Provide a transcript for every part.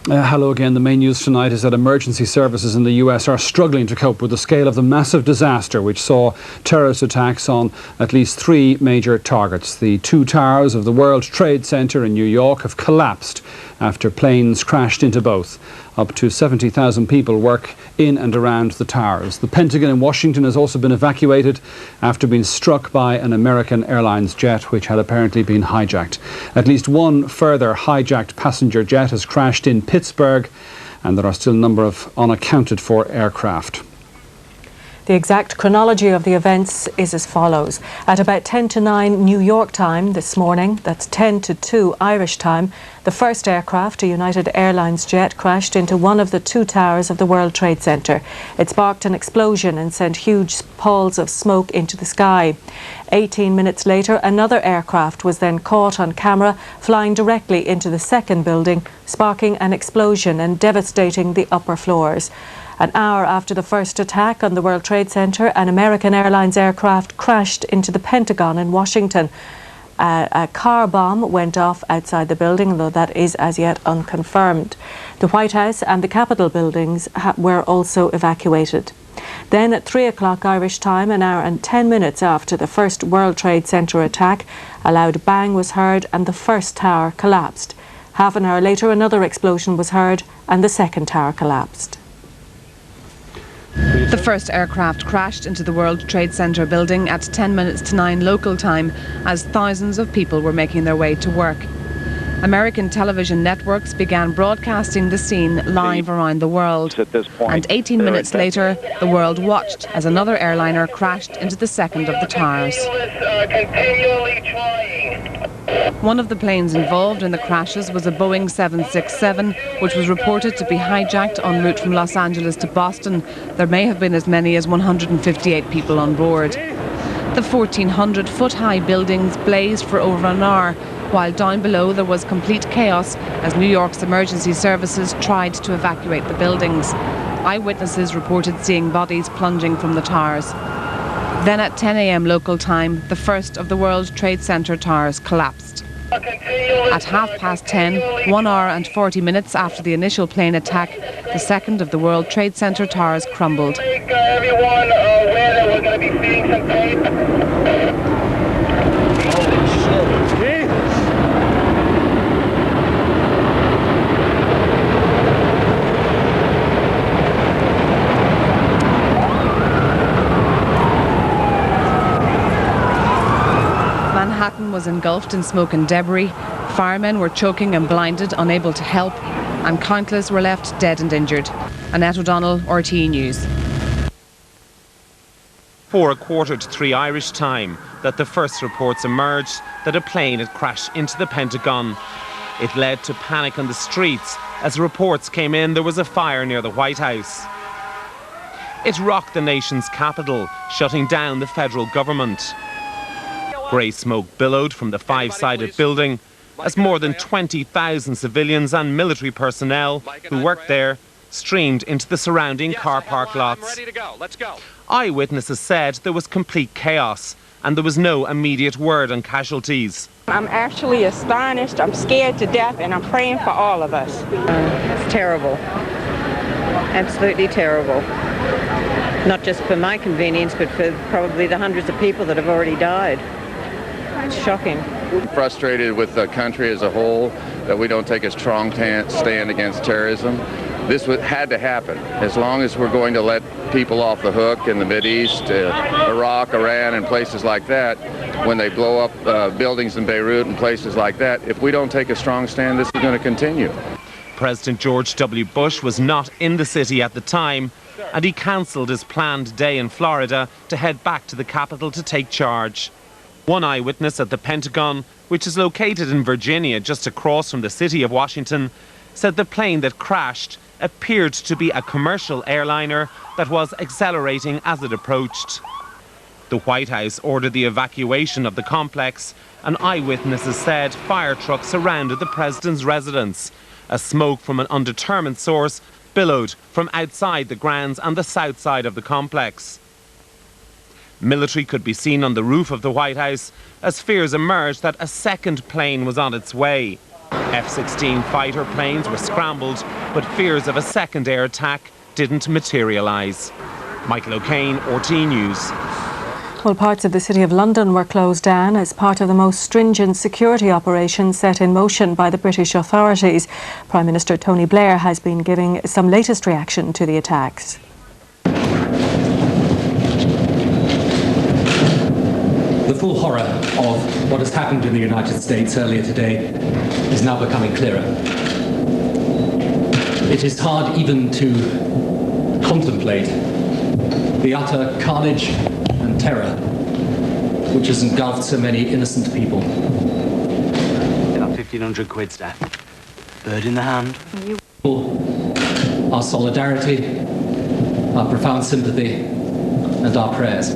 Hello again. The main news tonight is that emergency services in the US are struggling to cope with the scale of the massive disaster which saw terrorist attacks on at least 3 major targets. The 2 towers of the World Trade Center in New York have collapsed after planes crashed into both. Up to 70,000 people work in and around the towers. The Pentagon in Washington has also been evacuated after being struck by an American Airlines jet which had apparently been hijacked. At least 1 further hijacked passenger jet has crashed in Pittsburgh, and there are still a number of unaccounted for aircraft. The exact chronology of the events is as follows. At about 10 to 9 New York time this morning, that's 10 to 2 Irish time, the first aircraft, a United Airlines jet, crashed into one of the 2 towers of the World Trade Center. It sparked an explosion and sent huge palls of smoke into the sky. 18 minutes later, another aircraft was then caught on camera flying directly into the second building, sparking an explosion and devastating the upper floors. An hour after the first attack on the World Trade Center, an American Airlines aircraft crashed into the Pentagon in Washington. A car bomb went off outside the building, though that is as yet unconfirmed. The White House and the Capitol buildings were also evacuated. Then at 3 o'clock Irish time, an hour and 10 minutes after the first World Trade Center attack, a loud bang was heard and the first tower collapsed. Half an hour later, another explosion was heard and the second tower collapsed. The first aircraft crashed into the World Trade Center building at 10 minutes to 9 local time as thousands of people were making their way to work. American television networks began broadcasting the scene live around the world. And 18 minutes later, the world watched as another airliner crashed into the second of the towers. One of the planes involved in the crashes was a Boeing 767, which was reported to be hijacked en route from Los Angeles to Boston. There may have been as many as 158 people on board. The 1,400-foot-high buildings blazed for over an hour, while down below there was complete chaos as New York's emergency services tried to evacuate the buildings. Eyewitnesses reported seeing bodies plunging from the towers. Then at 10 a.m. local time, the first of the World Trade Center towers collapsed. At 10:30, 1 hour and 40 minutes after the initial plane attack, the second of the World Trade Center towers crumbled. Everyone aware that we're going to be seeing some tape. Manhattan was engulfed in smoke and debris. Firemen were choking and blinded, unable to help, and countless were left dead and injured. Annette O'Donnell, RTE News. 3 Irish time that the first reports emerged that a plane had crashed into the Pentagon. It led to panic on the streets. As reports came in, there was a fire near the White House. It rocked the nation's capital, shutting down the federal government. Grey smoke billowed from the 5-sided building as more than 20,000 civilians and military personnel who worked there streamed into the surrounding car park lots. Eyewitnesses said there was complete chaos and there was no immediate word on casualties. I'm actually astonished, I'm scared to death, and I'm praying for all of us. It's terrible. Absolutely terrible. Not just for my convenience, but for probably the hundreds of people that have already died. It's shocking. Frustrated with the country as a whole that we don't take a strong stand against terrorism. This had to happen. As long as we're going to let people off the hook in the Mideast, Iraq, Iran, and places like that, when they blow up buildings in Beirut and places like that, if we don't take a strong stand, this is going to continue. President George W. Bush was not in the city at the time, and he cancelled his planned day in Florida to head back to the capital to take charge. One eyewitness at the Pentagon, which is located in Virginia just across from the city of Washington, said the plane that crashed appeared to be a commercial airliner that was accelerating as it approached. The White House ordered the evacuation of the complex, and eyewitnesses said fire trucks surrounded the president's residence. As smoke from an undetermined source billowed from outside the grounds and the south side of the complex. Military could be seen on the roof of the White House as fears emerged that a second plane was on its way. F-16 fighter planes were scrambled, but fears of a second air attack didn't materialise. Michael O'Kane, RTE News. Well, parts of the City of London were closed down as part of the most stringent security operation set in motion by the British authorities. Prime Minister Tony Blair has been giving some latest reaction to the attacks. The full horror of what has happened in the United States earlier today is now becoming clearer. It is hard even to contemplate the utter carnage and terror which has engulfed so many innocent people. About 1,500 quid, Stan. Bird in the hand. Our solidarity, our profound sympathy, and our prayers.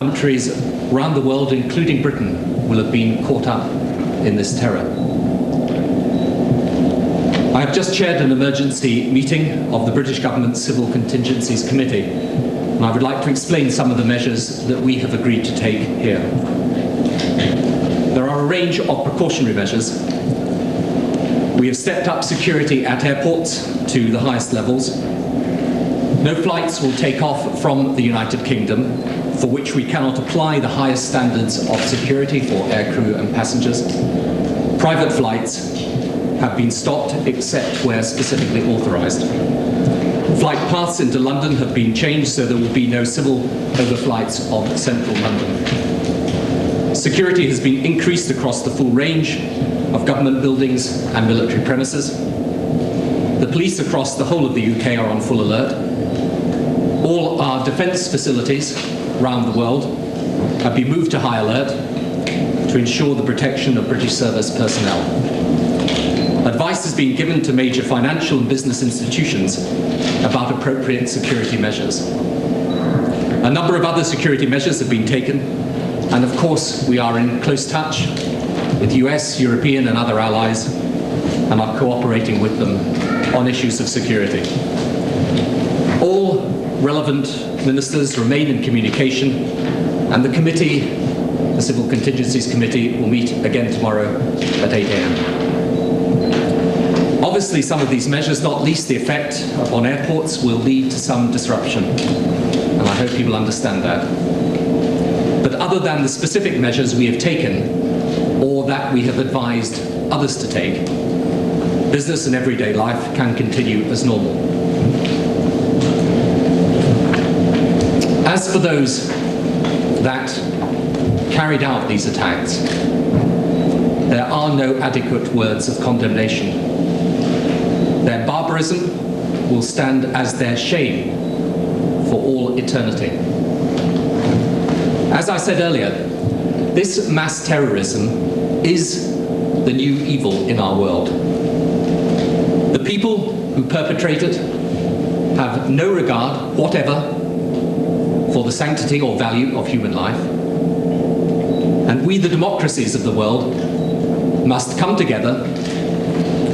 Countries around the world, including Britain, will have been caught up in this terror. I have just chaired an emergency meeting of the British Government Civil Contingencies Committee, and I would like to explain some of the measures that we have agreed to take here. There are a range of precautionary measures. We have stepped up security at airports to the highest levels. No flights will take off from the United Kingdom for which we cannot apply the highest standards of security for aircrew and passengers. Private flights have been stopped except where specifically authorised. Flight paths into London have been changed so there will be no civil overflights of central London. Security has been increased across the full range of government buildings and military premises. The police across the whole of the UK are on full alert. All our defence facilities around the world have been moved to high alert to ensure the protection of British service personnel. Advice has been given to major financial and business institutions about appropriate security measures. A number of other security measures have been taken, and of course we are in close touch with US, European and other allies and are cooperating with them on issues of security. All relevant ministers remain in communication, and the committee, the Civil Contingencies Committee, will meet again tomorrow at 8 a.m. Obviously, some of these measures, not least the effect upon airports, will lead to some disruption, and I hope you will understand that. But other than the specific measures we have taken, or that we have advised others to take, business and everyday life can continue as normal. As for those that carried out these attacks, there are no adequate words of condemnation. Their barbarism will stand as their shame for all eternity. As I said earlier, this mass terrorism is the new evil in our world. The people who perpetrate it have no regard whatever for the sanctity or value of human life. And we, the democracies of the world, must come together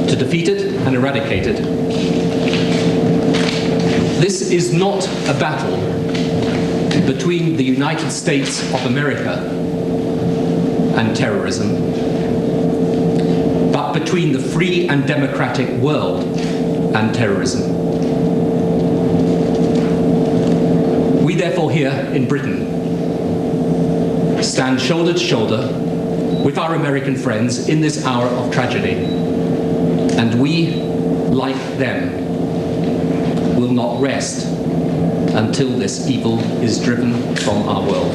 to defeat it and eradicate it. This is not a battle between the United States of America and terrorism, but between the free and democratic world and terrorism. We therefore here in Britain stand shoulder to shoulder with our American friends in this hour of tragedy, and we, like them, will not rest until this evil is driven from our world.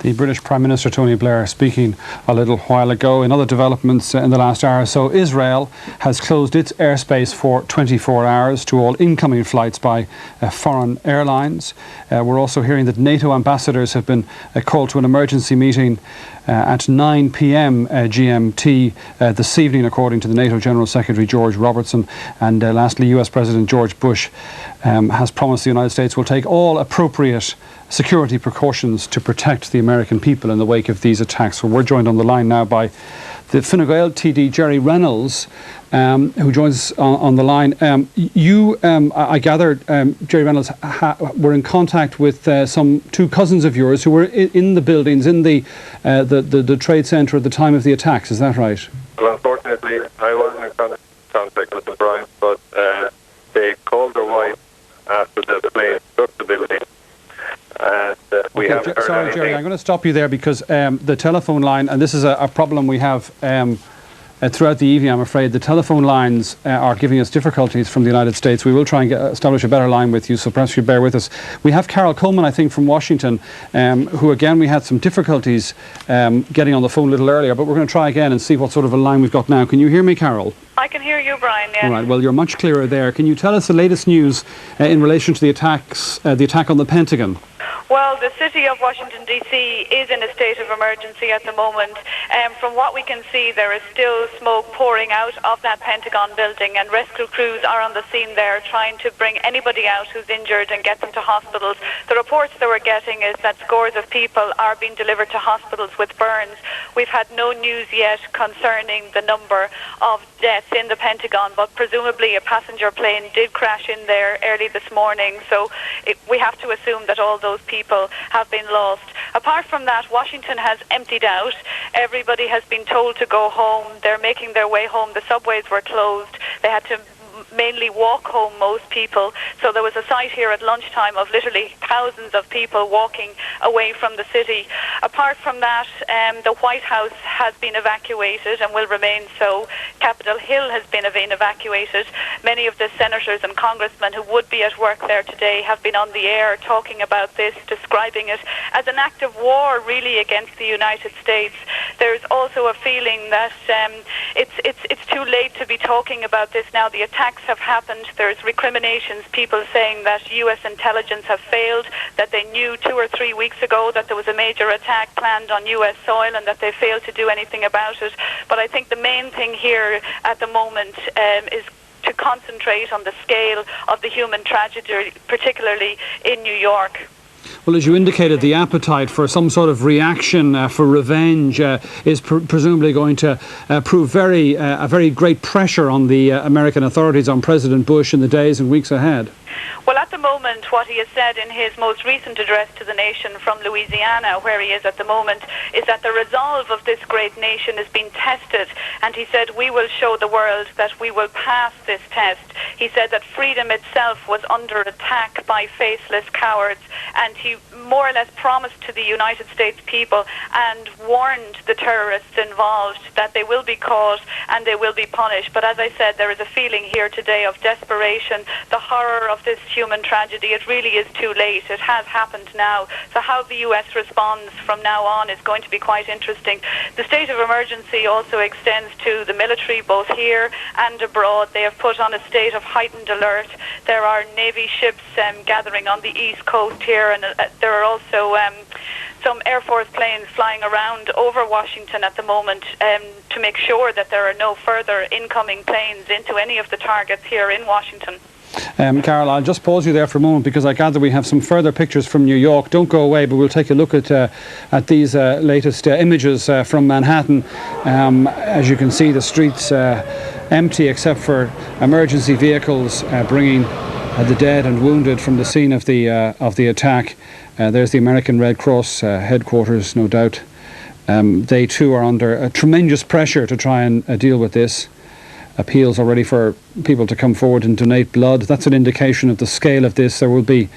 The British Prime Minister Tony Blair speaking a little while ago. In other developments in the last hour or so, Israel has closed its airspace for 24 hours to all incoming flights by foreign airlines. We're also hearing that NATO ambassadors have been called to an emergency meeting at 9 p.m. GMT this evening, according to the NATO General Secretary George Robertson. And lastly, US President George Bush has promised the United States will take all appropriate security precautions to protect the American people in the wake of these attacks. So we're joined on the line now by the Fine Gael TD Jerry Reynolds, who joins us on the line. I gather, Jerry Reynolds, were in contact with some two cousins of yours who were in the buildings, in the trade centre at the time of the attacks. Is that right? Well, unfortunately, I wasn't in contact with them, Brian, but they called their wife after the plane struck the building. And we haven't heard Sorry, anything. Jerry, I'm going to stop you there because the telephone line, and this is a problem we have throughout the evening, I'm afraid. The telephone lines are giving us difficulties from the United States. We will try and establish a better line with you, so perhaps you bear with us. We have Carol Coleman, I think, from Washington, who, again, we had some difficulties getting on the phone a little earlier, but we're going to try again and see what sort of a line we've got now. Can you hear me, Carol? I can hear you, Brian, yes. All right, well, you're much clearer there. Can you tell us the latest news in relation to the attack on the Pentagon? Well, the city of Washington, D.C. is in a state of emergency at the moment. From what we can see, there is still smoke pouring out of that Pentagon building, and rescue crews are on the scene there trying to bring anybody out who's injured and get them to hospitals. The reports that we're getting is that scores of people are being delivered to hospitals with burns. We've had no news yet concerning the number of deaths in the Pentagon, but presumably a passenger plane did crash in there early this morning, so we have to assume that all those people have been lost. Apart from that, Washington has emptied out. Everybody has been told to go home. They're making their way home. The subways were closed. They had to mainly walk home, most people. So there was a sight here at lunchtime of literally thousands of people walking away from the city. Apart from that, the White House has been evacuated and will remain so. Capitol Hill has been evacuated. Many of the senators and congressmen who would be at work there today have been on the air talking about this, describing it as an act of war really against the United States. There's also a feeling that it's too late to be talking about this now. The attacks have happened. There's recriminations, people saying that U.S. intelligence have failed, that they knew 2 or 3 weeks ago that there was a major attack planned on U.S. soil and that they failed to do anything about it. But I think the main thing here at the moment is to concentrate on the scale of the human tragedy, particularly in New York. Well, as you indicated, the appetite for some sort of reaction, for revenge, is presumably going to prove a very great pressure on the American authorities, on President Bush in the days and weeks ahead. Well, at the moment, what he has said in his most recent address to the nation from Louisiana, where he is at the moment, is that the resolve of this great nation is being tested. And he said, we will show the world that we will pass this test. He said that freedom itself was under attack by faceless cowards. And he more or less promised to the United States people and warned the terrorists involved that they will be caught and they will be punished. But as I said, there is a feeling here today of desperation, the horror of this human tragedy. It really is too late. It has happened now. So how the U.S. responds from now on is going to be quite interesting. The state of emergency also extends to the military, both here and abroad. They have put on a state of heightened alert. There are Navy ships gathering on the east coast here, and there are also some Air Force planes flying around over Washington at the moment to make sure that there are no further incoming planes into any of the targets here in Washington. Carol, I'll just pause you there for a moment because I gather we have some further pictures from New York. Don't go away, but we'll take a look at these latest images from Manhattan. As you can see, the streets empty except for emergency vehicles bringing the dead and wounded from the scene of the attack. There's the American Red Cross headquarters, no doubt. They too are under tremendous pressure to try and deal with this. Appeals already for people to come forward and donate blood. That's an indication of the scale of this. There will be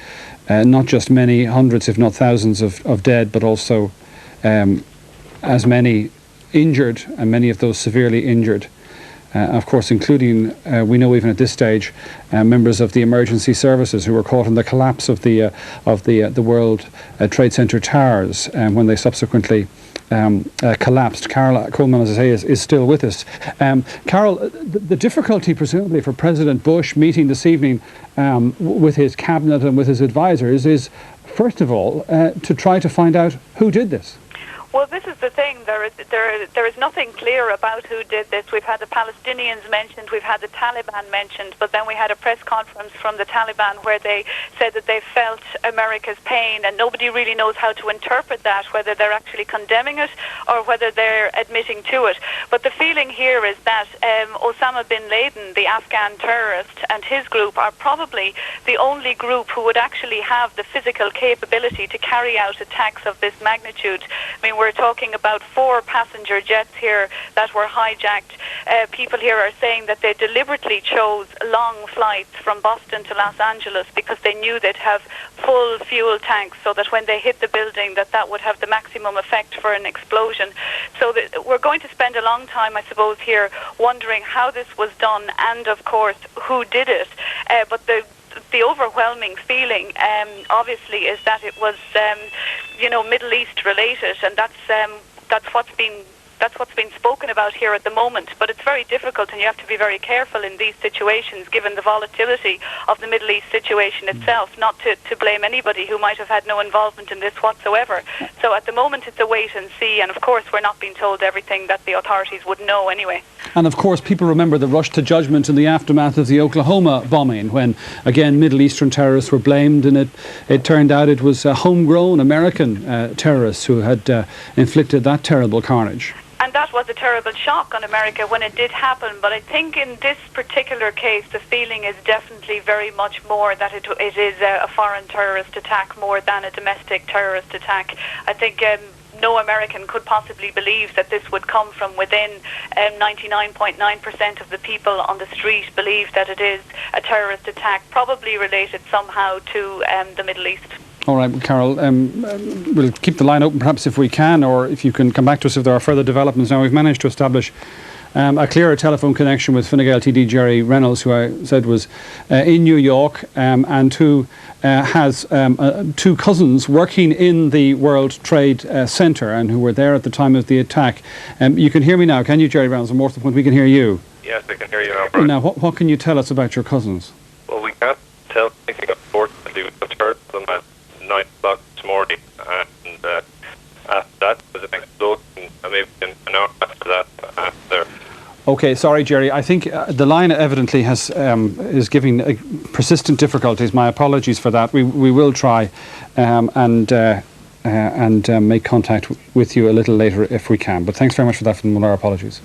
not just many hundreds, if not thousands of dead, but also as many injured, and many of those severely injured. Of course, including, we know even at this stage, members of the emergency services who were caught in the collapse of the World Trade Center towers when they subsequently collapsed. Carol Coleman, as I say, is still with us. Carol, the difficulty presumably for President Bush meeting this evening with his cabinet and with his advisors is, first of all, to try to find out who did this. Well, this is the thing. There is nothing clear about who did this. We've had the Palestinians mentioned, we've had the Taliban mentioned, but then we had a press conference from the Taliban where they said that they felt America's pain, and nobody really knows how to interpret that, whether they're actually condemning it or whether they're admitting to it. But the feeling here is that Osama bin Laden, the Afghan terrorist, and his group are probably the only group who would actually have the physical capability to carry out attacks of this magnitude. I mean, we're talking about 4 passenger jets here that were hijacked. People here are saying that they deliberately chose long flights from Boston to Los Angeles because they knew they'd have full fuel tanks, so that when they hit the building that would have the maximum effect for an explosion. So we're going to spend a long time, I suppose, here wondering how this was done and, of course, who did it. But the overwhelming feeling, obviously, is that it was, Middle East related, and that's what's been spoken about here at the moment. But it's very difficult, and you have to be very careful in these situations, given the volatility of the Middle East situation itself, not to blame anybody who might have had no involvement in this whatsoever. So at the moment, it's a wait and see, and of course, we're not being told everything that the authorities would know anyway. And of course, people remember the rush to judgment in the aftermath of the Oklahoma bombing, when, again, Middle Eastern terrorists were blamed, and it turned out it was homegrown American terrorists who had inflicted that terrible carnage. And that was a terrible shock on America when it did happen. But I think in this particular case, the feeling is definitely very much more that it is a foreign terrorist attack more than a domestic terrorist attack. I think no American could possibly believe that this would come from within. 99.9% of the people on the street believe that it is a terrorist attack, probably related somehow to the Middle East. All right, Carol, we'll keep the line open perhaps if we can, or if you can come back to us if there are further developments. Now, we've managed to establish a clearer telephone connection with Fine Gael TD Jerry Reynolds, who I said was in New York, and who has 2 cousins working in the World Trade Center and who were there at the time of the attack. You can hear me now, can you, Jerry Reynolds? And more to the point, we can hear you. Yes, I can hear you now, Brian. Now, what can you tell us about your cousins? Well, we can't tell anything, unfortunately. We just heard them at 9 o'clock this morning, and after that was an explosion, and maybe an hour after that, there. Okay, sorry, Jerry. I think the line evidently is giving persistent difficulties. My apologies for that. We will try and make contact with you a little later if we can. But thanks very much for that, and our apologies.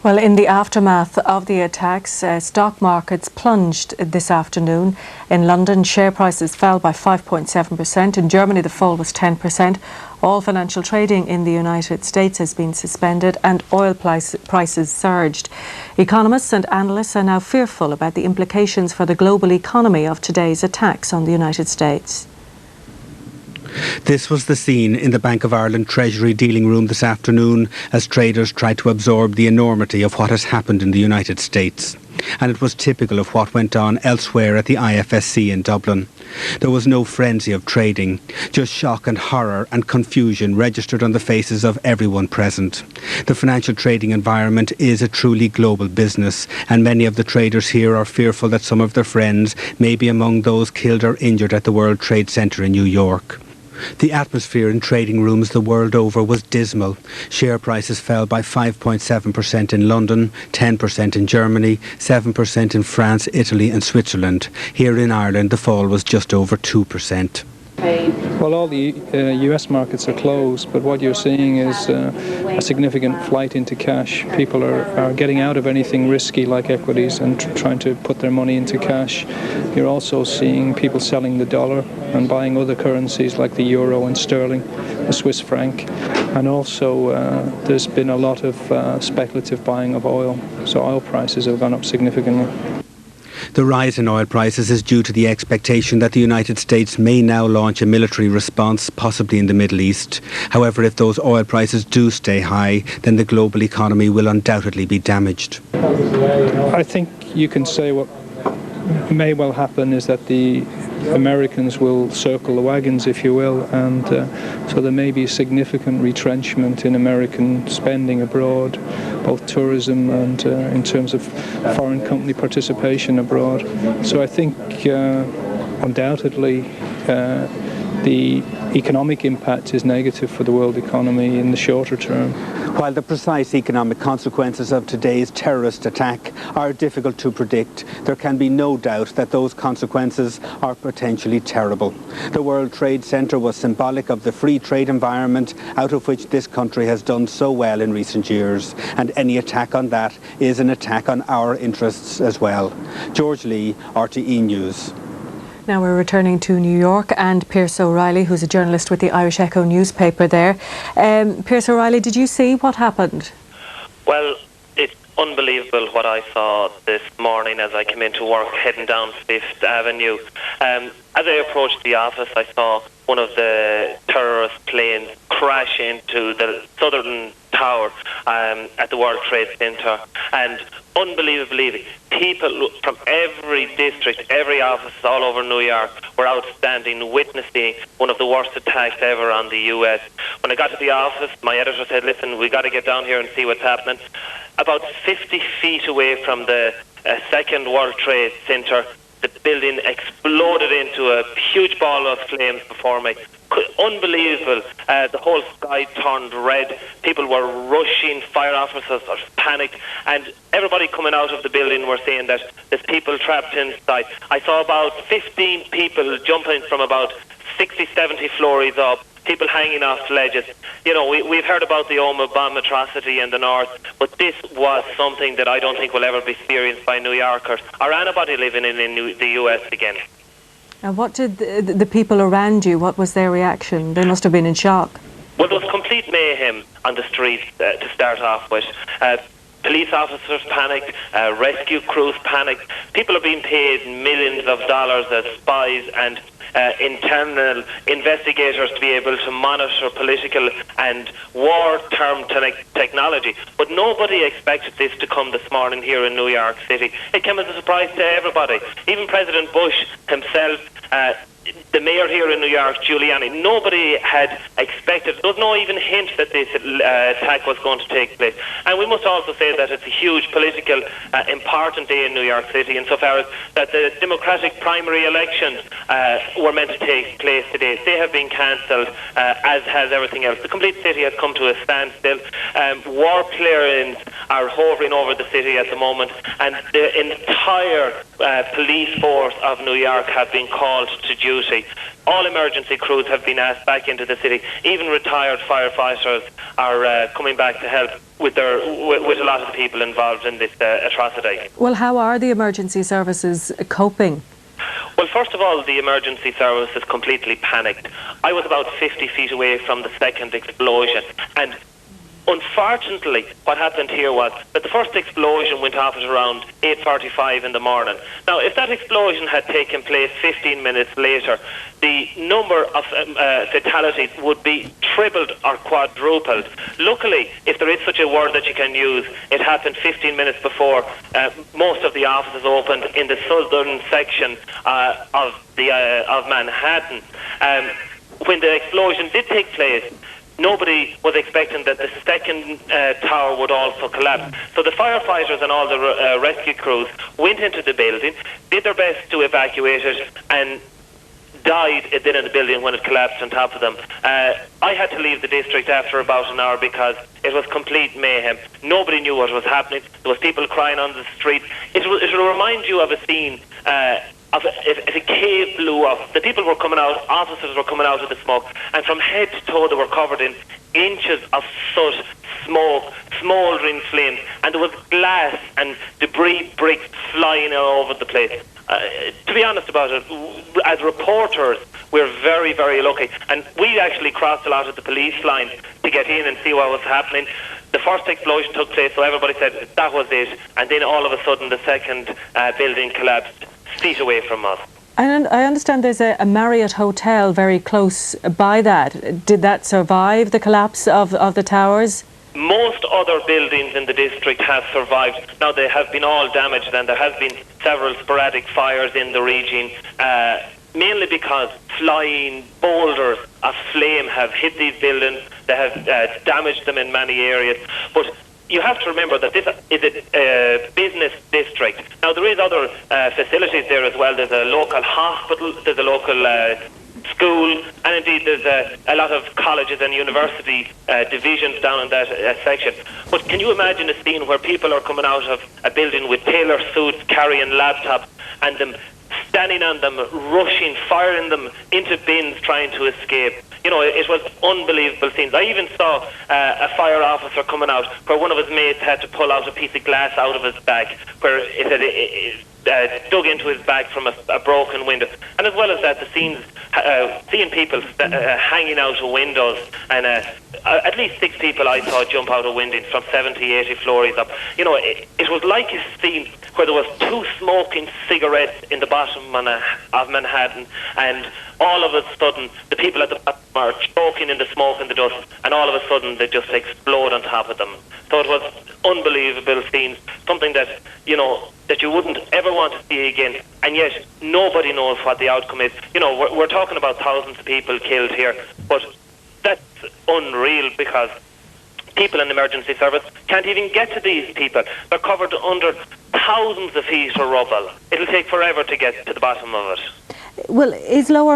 Well, in the aftermath of the attacks, stock markets plunged this afternoon. In London, share prices fell by 5.7%. In Germany, the fall was 10%. All financial trading in the United States has been suspended, and oil prices surged. Economists and analysts are now fearful about the implications for the global economy of today's attacks on the United States. This was the scene in the Bank of Ireland Treasury dealing room this afternoon as traders tried to absorb the enormity of what has happened in the United States. And it was typical of what went on elsewhere at the IFSC in Dublin. There was no frenzy of trading, just shock and horror and confusion registered on the faces of everyone present. The financial trading environment is a truly global business, and many of the traders here are fearful that some of their friends may be among those killed or injured at the World Trade Center in New York. The atmosphere in trading rooms the world over was dismal. Share prices fell by 5.7% in London, 10% in Germany, 7% in France, Italy and Switzerland. Here in Ireland, the fall was just over 2%. Well, all the US markets are closed, but what you're seeing is a significant flight into cash. People are getting out of anything risky like equities and trying to put their money into cash. You're also seeing people selling the dollar and buying other currencies like the euro and sterling, the Swiss franc, and also there's been a lot of speculative buying of oil, so oil prices have gone up significantly. The rise in oil prices is due to the expectation that the United States may now launch a military response, possibly in the Middle East. However, if those oil prices do stay high, then the global economy will undoubtedly be damaged. I think you can say what may well happen is that the Americans will circle the wagons, if you will, and so there may be significant retrenchment in American spending abroad, both tourism and in terms of foreign company participation abroad. So I think undoubtedly the economic impact is negative for the world economy in the shorter term. While the precise economic consequences of today's terrorist attack are difficult to predict, there can be no doubt that those consequences are potentially terrible. The World Trade Center was symbolic of the free trade environment out of which this country has done so well in recent years, and any attack on that is an attack on our interests as well. George Lee, RTE News. Now we're returning to New York and Pierce O'Reilly, who's a journalist with the Irish Echo newspaper there. Pierce O'Reilly, did you see what happened? Well, it's unbelievable what I saw this morning as I came into work heading down Fifth Avenue. As I approached the office, I saw one of the terrorist planes crash into the southern tower at the World Trade Center, and unbelievably, people from every district, every office all over New York were outstanding, witnessing one of the worst attacks ever on the US. When I got to the office, my editor said, listen, we got to get down here and see what's happening. About 50 feet away from the second World Trade Center, the building exploded into a huge ball of flames before me. Unbelievable. The whole sky turned red. People were rushing. Fire officers are panicked. And everybody coming out of the building were saying that there's people trapped inside. I saw about 15 people jumping from about 60, 70 floors up. People hanging off ledges. You know, we've heard about the Oma bomb atrocity in the north, but this was something that I don't think will ever be experienced by New Yorkers or anybody living in the US again. And what did the people around you, what was their reaction? They must have been in shock. Well, there was complete mayhem on the streets to start off with. Police officers panicked, rescue crews panicked. People are being paid millions of dollars as spies and internal investigators to be able to monitor political and war-term technology. But nobody expected this to come this morning here in New York City. It came as a surprise to everybody. Even President Bush himself, the mayor here in New York, Giuliani, nobody had expected. There was no even hint that this attack was going to take place. And we must also say that it's a huge political, important day in New York City, insofar as that the Democratic primary elections were meant to take place today. They have been cancelled, as has everything else. The complete city has come to a standstill. War planes are hovering over the city at the moment, and the entire police force of New York have been called to duty. All emergency crews have been asked back into the city. Even retired firefighters are coming back to help with a lot of the people involved in this atrocity. Well, how are the emergency services coping? Well, first of all, the emergency service is completely panicked. I was about 50 feet away from the second explosion, and unfortunately, what happened here was that the first explosion went off at around 8:45 in the morning. Now, if that explosion had taken place 15 minutes later, the number of fatalities would be tripled or quadrupled. Luckily, if there is such a word that you can use, it happened 15 minutes before most of the offices opened in the southern section of Manhattan. When the explosion did take place, nobody was expecting that the second tower would also collapse. So the firefighters and all the rescue crews went into the building, did their best to evacuate it, and died then in the building when it collapsed on top of them. I had to leave the district after about an hour because it was complete mayhem. Nobody knew what was happening. There was people crying on the street. It will remind you of a scene if a cave blew up. The people were coming out, officers were coming out of the smoke, and from head to toe they were covered in inches of soot, smoke, smouldering flames, and there was glass and debris bricks flying all over the place. To be honest about it, as reporters, we're very, very lucky, and we actually crossed a lot of the police line to get in and see what was happening. The first explosion took place, so everybody said that was it, and then all of a sudden the second building collapsed feet away from us. And I understand there's a Marriott hotel very close by that. Did that survive the collapse of the towers? Most other buildings in the district have survived. Now, they have been all damaged, and there has been several sporadic fires in the region, mainly because flying boulders of flame have hit these buildings. They have damaged them in many areas. But you have to remember that this is a business district. Now, there is other facilities there as well. There's a local hospital, there's a local school, and indeed there's a lot of colleges and university divisions down in that section. But can you imagine a scene where people are coming out of a building with tailor suits, carrying laptops, and them standing on them, rushing, firing them into bins, trying to escape? You know, it was unbelievable scenes. I even saw a fire officer coming out where one of his mates had to pull out a piece of glass out of his bag, where it had dug into his bag from a broken window. And as well as that, the scenes, seeing people hanging out of windows, and at least 6 people I saw jump out of windows from 70, 80 floors up. You know, it was like a scene where there was 2 smoking cigarettes in the bottom of Manhattan, and all of a sudden the people at the bottom are choking in the smoke and the dust, and all of a sudden they just explode on top of them. So it was unbelievable scenes, something that, you know, that you wouldn't ever want to see again, and yet nobody knows what the outcome is. You know, we're talking about thousands of people killed here, but that's unreal, because people in the emergency service can't even get to these people. They're covered under thousands of feet of rubble. It'll take forever to get to the bottom of it. Well,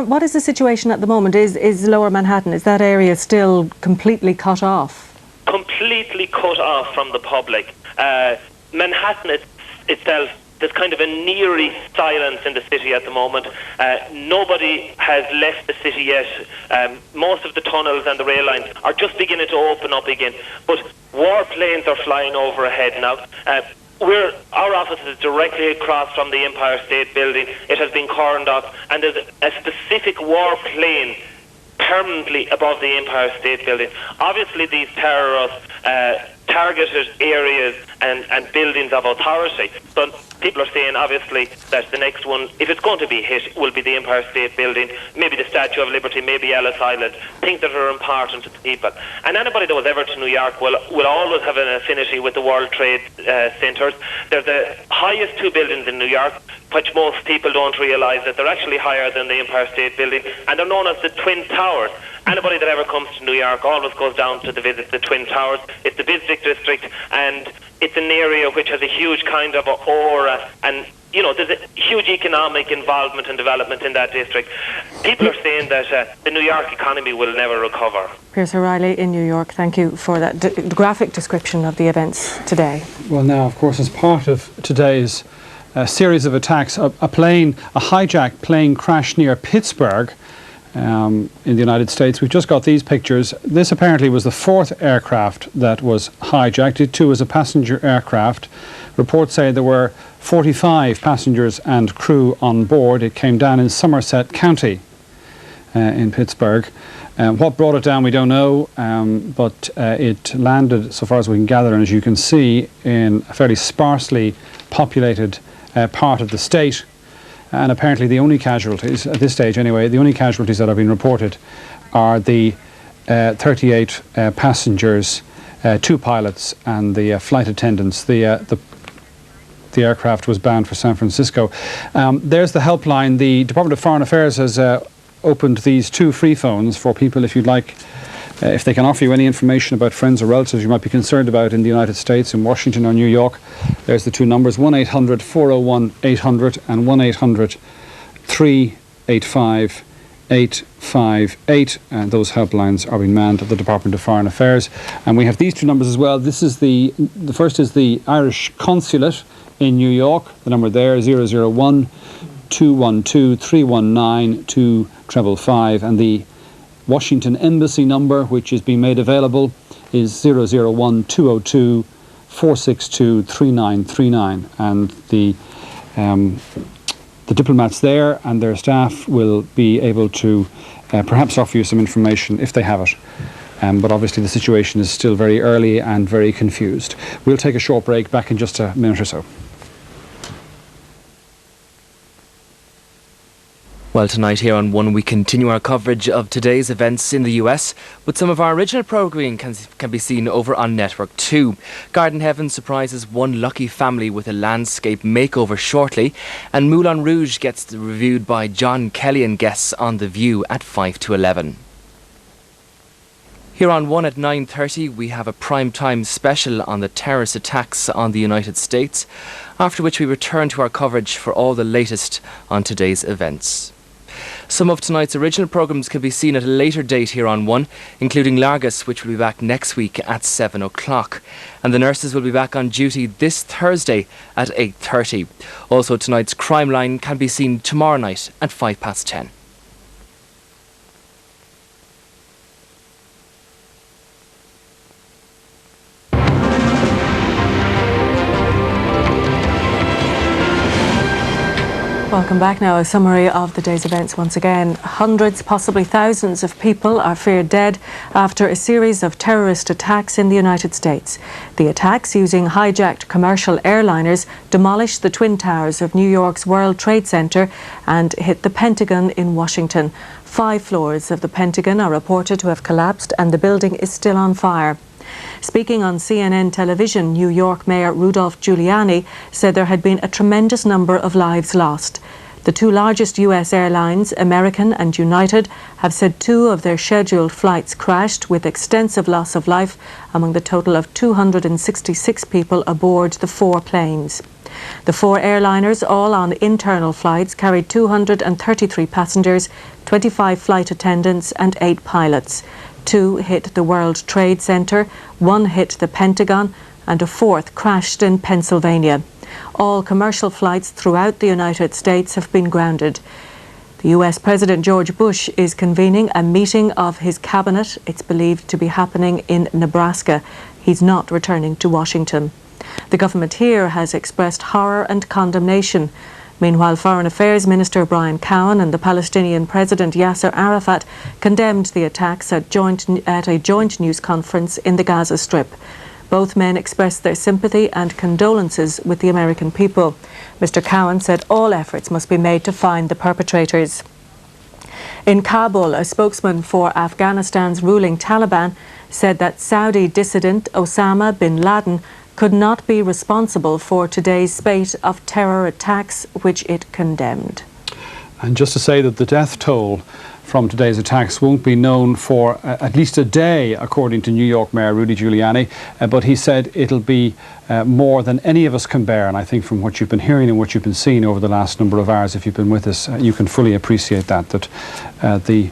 what is the situation at the moment? Is Lower Manhattan, is that area still completely cut off? Completely cut off from the public. Manhattan itself, there's kind of a neary silence in the city at the moment. Nobody has left the city yet. Most of the tunnels and the rail lines are just beginning to open up again. But warplanes are flying overhead now. Our office is directly across from the Empire State Building. It has been cordoned off, and there's a specific warplane permanently above the Empire State Building. Obviously, these terrorists targeted areas and buildings of authority. So people are saying, obviously, that the next one, if it's going to be hit, will be the Empire State Building, maybe the Statue of Liberty, maybe Ellis Island, things that are important to the people. And anybody that was ever to New York will always have an affinity with the World Trade Centers. They're the highest 2 buildings in New York, which most people don't realise that they're actually higher than the Empire State Building, and they're known as the Twin Towers. Anybody that ever comes to New York always goes down to visit the Twin Towers. It's the business district, and it's an area which has a huge kind of aura, and you know, there's a huge economic involvement and development in that district. People are saying that the New York economy will never recover. Pierce O'Reilly in New York, thank you for that graphic description of the events today. Well, now, of course, as part of today's series of attacks, a hijacked plane crashed near Pittsburgh in the United States. We've just got these pictures. This apparently was the 4th aircraft that was hijacked. It too was a passenger aircraft. Reports say there were 45 passengers and crew on board. It came down in Somerset County in Pittsburgh. What brought it down we don't know, but it landed, so far as we can gather, and as you can see, in a fairly sparsely populated part of the state. And apparently the only casualties, at this stage anyway, the only casualties that have been reported are the 38 passengers, 2 pilots and the flight attendants. The aircraft was bound for San Francisco. There's the helpline. The Department of Foreign Affairs has opened these 2 free phones for people, if you'd like, if they can offer you any information about friends or relatives you might be concerned about in the United States, in Washington or New York. There's the 2 numbers, 1-800-401-800 and 1-800-385-858, and those helplines are being manned at the Department of Foreign Affairs. And we have these 2 numbers as well. This is the first is the Irish Consulate in New York. The number there is 001-212-319-2555, and the Washington Embassy number, which is being made available, is 001-202-462-3939, and the diplomats there and their staff will be able to perhaps offer you some information if they have it. But obviously the situation is still very early and very confused. We'll take a short break, back in just a minute or so. Well, tonight here on One, we continue our coverage of today's events in the US, but some of our original programming can be seen over on Network 2. Garden Heaven surprises one lucky family with a landscape makeover shortly, and Moulin Rouge gets reviewed by John Kelly and guests on The View at 5 to 11. Here on One at 9:30, we have a prime-time special on the terrorist attacks on the United States, after which we return to our coverage for all the latest on today's events. Some of tonight's original programmes can be seen at a later date here on 1, including Largus, which will be back next week at 7 o'clock. And the nurses will be back on duty this Thursday at 8:30. Also, tonight's Crime Line can be seen tomorrow night at 10:05. Welcome back now. A summary of the day's events once again. Hundreds, possibly thousands of people are feared dead after a series of terrorist attacks in the United States. The attacks, using hijacked commercial airliners, demolished the Twin Towers of New York's World Trade Center and hit the Pentagon in Washington. 5 floors of the Pentagon are reported to have collapsed and the building is still on fire. Speaking on CNN television, New York Mayor Rudolph Giuliani said there had been a tremendous number of lives lost. The 2 largest US airlines, American and United, have said 2 of their scheduled flights crashed, with extensive loss of life among the total of 266 people aboard the 4 planes. The 4 airliners, all on internal flights, carried 233 passengers, 25 flight attendants and 8 pilots. 2 hit the World Trade Center, 1 hit the Pentagon, and a 4th crashed in Pennsylvania. All commercial flights throughout the United States have been grounded. The US President George Bush is convening a meeting of his cabinet. It's believed to be happening in Nebraska. He's not returning to Washington. The government here has expressed horror and condemnation. Meanwhile, Foreign Affairs Minister Brian Cowen and the Palestinian President Yasser Arafat condemned the attacks at a joint news conference in the Gaza Strip. Both men expressed their sympathy and condolences with the American people. Mr. Cowen said all efforts must be made to find the perpetrators. In Kabul, a spokesman for Afghanistan's ruling Taliban said that Saudi dissident Osama bin Laden could not be responsible for today's spate of terror attacks, which it condemned. And just to say that the death toll from today's attacks won't be known for at least a day, according to New York Mayor Rudy Giuliani, but he said it'll be more than any of us can bear. And I think from what you've been hearing and what you've been seeing over the last number of hours, if you've been with us, you can fully appreciate that the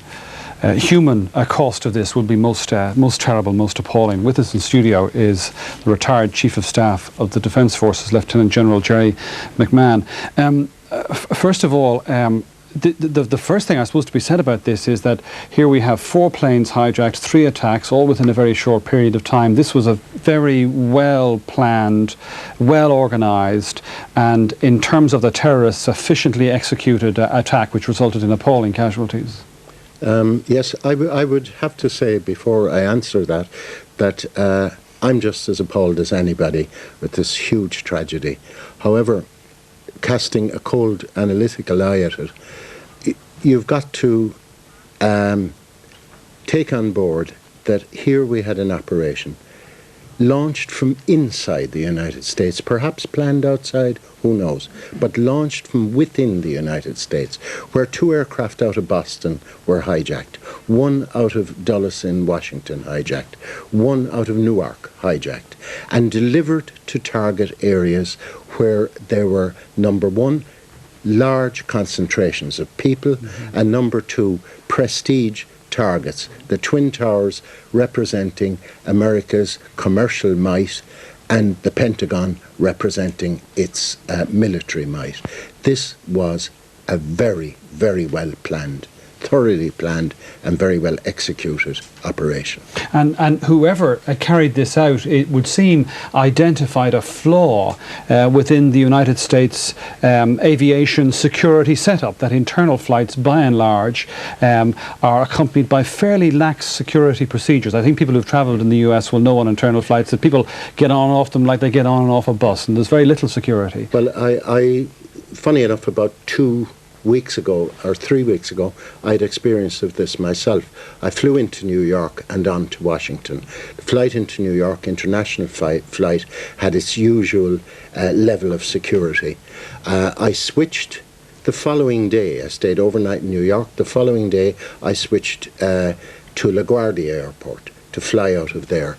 human cost of this will be most terrible, most appalling. With us in studio is the retired Chief of Staff of the Defence Forces, Lieutenant General Jerry McMahon. First of all, the first thing I suppose to be said about this is that here we have 4 planes hijacked, 3 attacks, all within a very short period of time. This was a very well planned, well organised, and in terms of the terrorists, sufficiently executed attack which resulted in appalling casualties. Yes, I would have to say before I answer that I'm just as appalled as anybody with this huge tragedy. However, casting a cold analytical eye at it, you've got to take on board that here we had an operation launched from inside the United States, perhaps planned outside, who knows, but launched from within the United States, where 2 aircraft out of Boston were hijacked, 1 out of Dulles in Washington hijacked, 1 out of Newark hijacked, and delivered to target areas where there were, number 1, large concentrations of people, and number 2, prestige targets, the Twin Towers representing America's commercial might and the Pentagon representing its military might. This was a very, very well planned, thoroughly planned and very well executed operation. And whoever carried this out, it would seem, identified a flaw within the United States aviation security setup, that internal flights by and large are accompanied by fairly lax security procedures. I think people who've travelled in the US will know on internal flights that people get on and off them like they get on and off a bus, and there's very little security. Well, I funny enough, about 2 weeks ago or 3 weeks ago, I had experience of this myself. I flew into New York and on to Washington. The flight into New York, international flight, had its usual level of security. I switched the following day. I stayed overnight in New York. The following day I switched to LaGuardia Airport to fly out of there.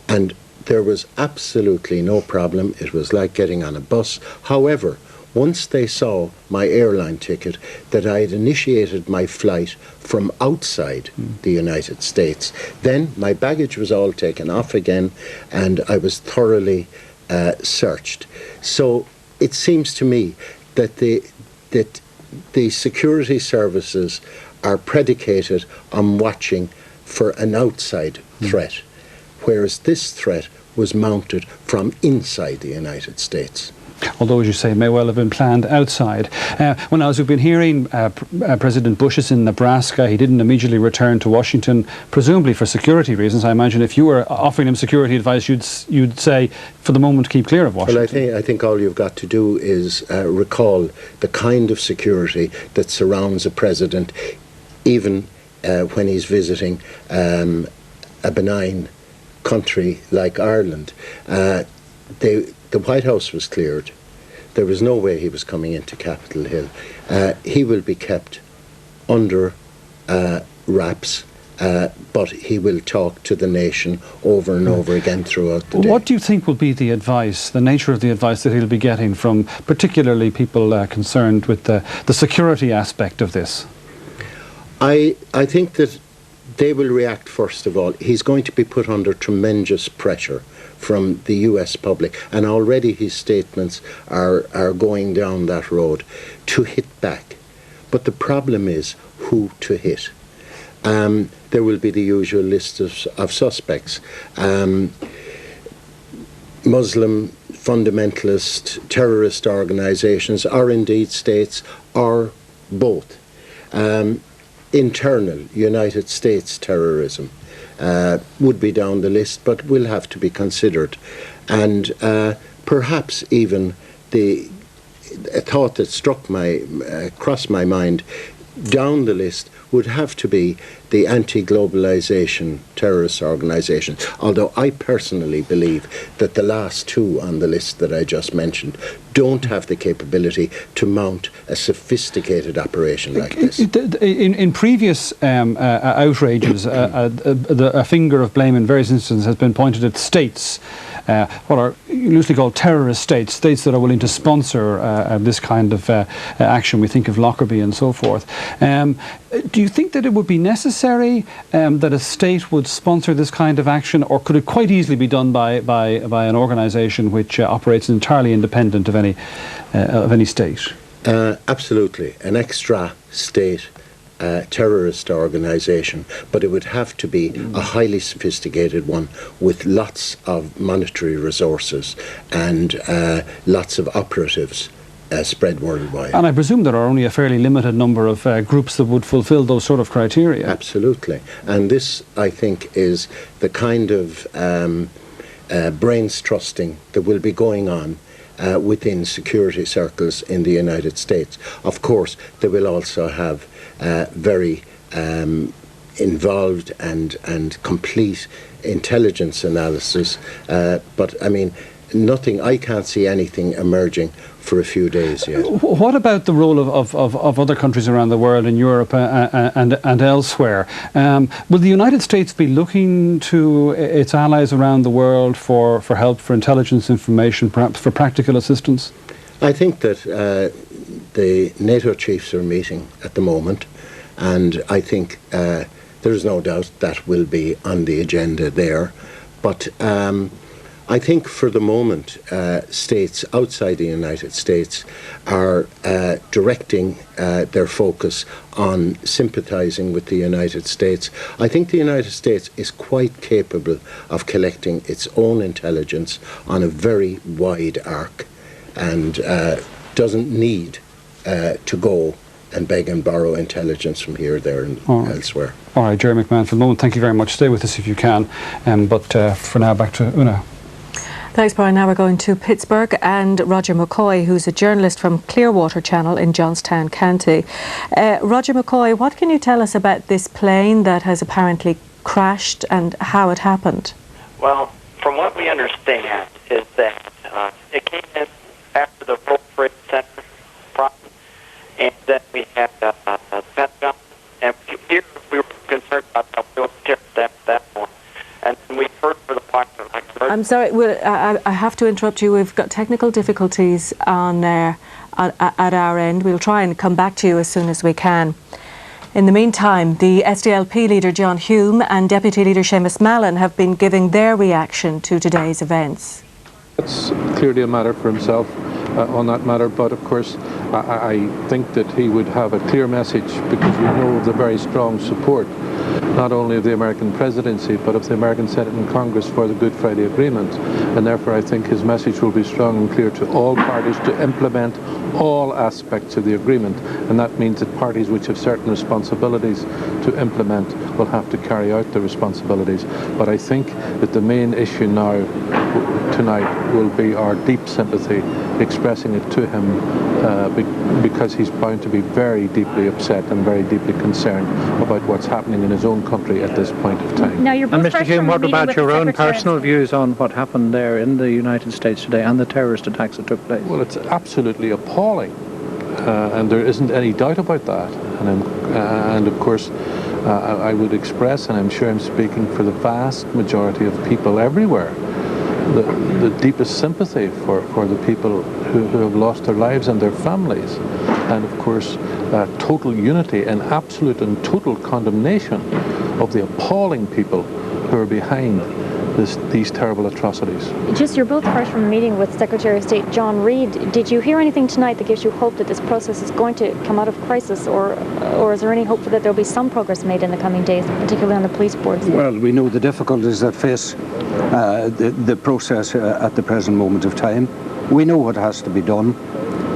And there was absolutely no problem. It was like getting on a bus. However, once they saw my airline ticket, that I had initiated my flight from outside the United States. Then my baggage was all taken off again, and I was thoroughly searched. So it seems to me that the security services are predicated on watching for an outside threat, whereas this threat was mounted from inside the United States. Although, as you say, it may well have been planned outside. When as we've been hearing, President Bush is in Nebraska. He didn't immediately return to Washington, presumably for security reasons. I imagine if you were offering him security advice, you'd say, for the moment, keep clear of Washington. Well, I think all you've got to do is recall the kind of security that surrounds a president, even when he's visiting a benign country like Ireland. The White House was cleared. There was no way he was coming into Capitol Hill. He will be kept under wraps, but he will talk to the nation over and over again throughout the day. What do you think will be the advice, the nature of the advice that he'll be getting from particularly people concerned with the security aspect of this? I think that they will react, first of all. He's going to be put under tremendous pressure from the US public, and already his statements are going down that road to hit back. But the problem is who to hit. There will be the usual list of suspects. Muslim fundamentalist terrorist organizations, or indeed states, or both. Internal United States terrorism would be down the list, but will have to be considered. And perhaps even a thought that crossed my mind down the list would have to be the anti-globalization terrorist organization, although I personally believe that the last two on the list that I just mentioned don't have the capability to mount a sophisticated operation like this. In previous outrages, a finger of blame in various instances has been pointed at states, what are loosely called terrorist states that are willing to sponsor this kind of action. We think of Lockerbie and so forth. Do you think that it would be necessary that a state would sponsor this kind of action, or could it quite easily be done by an organisation which operates entirely independent of any state? Absolutely, an extra state terrorist organisation, but it would have to be a highly sophisticated one with lots of monetary resources and lots of operatives spread worldwide. And I presume there are only a fairly limited number of groups that would fulfil those sort of criteria. Absolutely. And this, I think, is the kind of brains trusting that will be going on within security circles in the United States. Of course, they will also have very involved and complete intelligence analysis. But, I mean, I can't see anything emerging for a few days yet. What about the role of other countries around the world, in Europe and elsewhere? Will the United States be looking to its allies around the world for help, for intelligence information, perhaps for practical assistance? I think that the NATO chiefs are meeting at the moment, and I think there's no doubt that will be on the agenda there. But I think for the moment, states outside the United States are directing their focus on sympathizing with the United States. I think the United States is quite capable of collecting its own intelligence on a very wide arc, and doesn't need to go and beg and borrow intelligence from here, there and elsewhere. All right, Jerry McMahon, for the moment, thank you very much. Stay with us if you can. But for now, back to Una. Thanks, Brian. Now we're going to Pittsburgh, and Roger McCoy, who's a journalist from Clearwater Channel in Johnstown County. Roger McCoy, what can you tell us about this plane that has apparently crashed and how it happened? Well, from what we understand is that it came in after the World Trade Center problem, and then we had the Pentagon, and here we were concerned about how we would tear that one. And we heard for the pilot. I'm sorry, I have to interrupt you. We've got technical difficulties on at our end. We'll try and come back to you as soon as we can. In the meantime, the SDLP leader John Hume and Deputy Leader Seamus Mallon have been giving their reaction to today's events. It's clearly a matter for himself on that matter, but of course I think that he would have a clear message, because we know of the very strong support not only of the American presidency but of the American Senate and Congress for the Good Friday Agreement, and therefore I think his message will be strong and clear to all parties to implement all aspects of the agreement, and that means that parties which have certain responsibilities to implement will have to carry out the responsibilities. But I think that the main issue now tonight will be our deep sympathy, expressing it to him because he's bound to be very deeply upset and very deeply concerned about what's happening in his own country at this point of time. Now, you're both and Mr. Hume, what about your own personal views on what happened there in the United States today and the terrorist attacks that took place? Well, it's absolutely appalling, and there isn't any doubt about that. And of course, I would express, and I'm sure I'm speaking for the vast majority of people everywhere, the deepest sympathy for the people who have lost their lives and their families, and of course total unity and absolute and total condemnation of the appalling people who are behind these terrible atrocities. Just, you're both fresh from a meeting with Secretary of State John Reid. Did you hear anything tonight that gives you hope that this process is going to come out of crisis, or is there any hope that there'll be some progress made in the coming days, particularly on the police boards? Well, we know the difficulties that face the process at the present moment of time. We know what has to be done.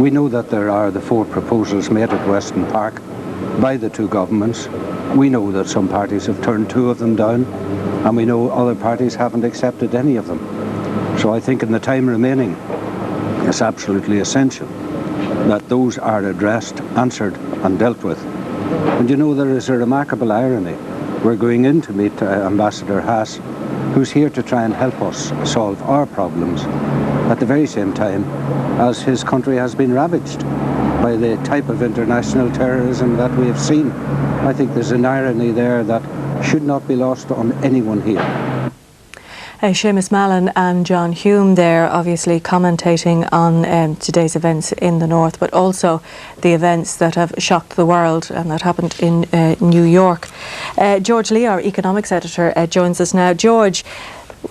We know that there are the 4 proposals made at Weston Park by the 2 governments. We know that some parties have turned 2 of them down, and we know other parties haven't accepted any of them. So I think in the time remaining, it's absolutely essential that those are addressed, answered and dealt with. And you know, there is a remarkable irony. We're going in to meet Ambassador Haas, who's here to try and help us solve our problems at the very same time as his country has been ravaged by the type of international terrorism that we have seen. I think there's an irony there that should not be lost on anyone here. Seamus Mallon and John Hume there, obviously commentating on today's events in the north, but also the events that have shocked the world and that happened in New York. George Lee, our economics editor, joins us now. George,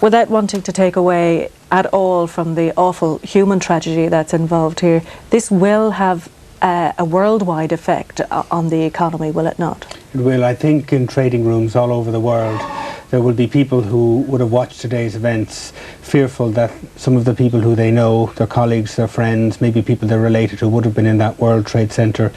without wanting to take away at all from the awful human tragedy that's involved here, this will have a worldwide effect on the economy, will it not? It will. I think in trading rooms all over the world there will be people who would have watched today's events fearful that some of the people who they know, their colleagues, their friends, maybe people they're related to, would have been in that World Trade Center.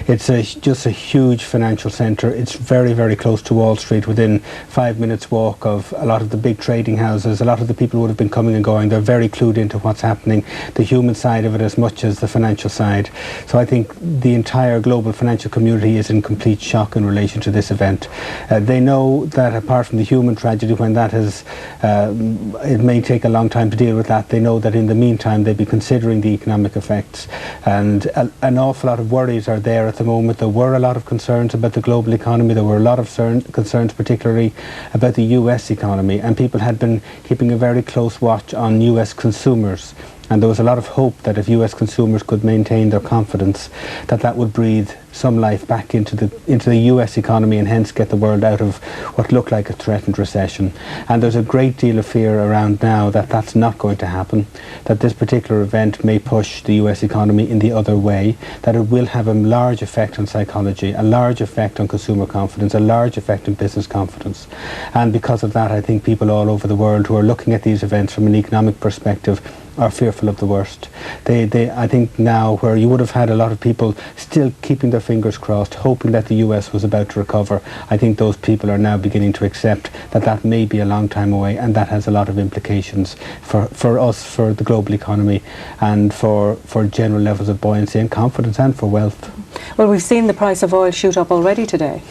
It's just a huge financial center. It's very, very close to Wall Street, within 5 minutes walk of a lot of the big trading houses. A lot of the people would have been coming and going. They're very clued into what's happening, the human side of it as much as the financial side. So I think the entire global financial community is in complete shock in relation to this event. They know that apart from the human tragedy, when that has, it may take a long time to deal with that, they know that in the meantime they'll be considering the economic effects, and an awful lot of worries are there at the moment. There were a lot of concerns about the global economy. There were a lot of concerns particularly about the US economy, and people had been keeping a very close watch on US consumers. And there was a lot of hope that if US consumers could maintain their confidence, that would breathe some life back into the US economy, and hence get the world out of what looked like a threatened recession. And there's a great deal of fear around now that that's not going to happen, that this particular event may push the US economy in the other way, that it will have a large effect on psychology, a large effect on consumer confidence, a large effect on business confidence. And because of that, I think people all over the world who are looking at these events from an economic perspective are fearful of the worst. I think now, where you would have had a lot of people still keeping their fingers crossed, hoping that the US was about to recover, I think those people are now beginning to accept that may be a long time away, and that has a lot of implications for us, for the global economy, and for general levels of buoyancy and confidence, and for wealth. Well, we've seen the price of oil shoot up already today.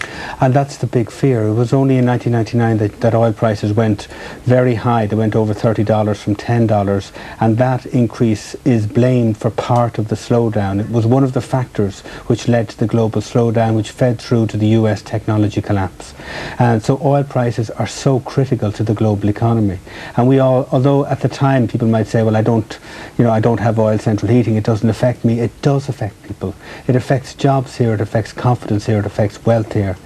And that's the big fear. It was only in 1999 that oil prices went very high. They went over $30 from $10, and that increase is blamed for part of the slowdown. It was one of the factors which led to the global slowdown, which fed through to the US technology collapse. And so oil prices are so critical to the global economy. And we all, although at the time people might say, well, I don't have oil central heating, it doesn't affect me. It does affect people. It affects jobs here, it affects confidence here, it affects wealth here.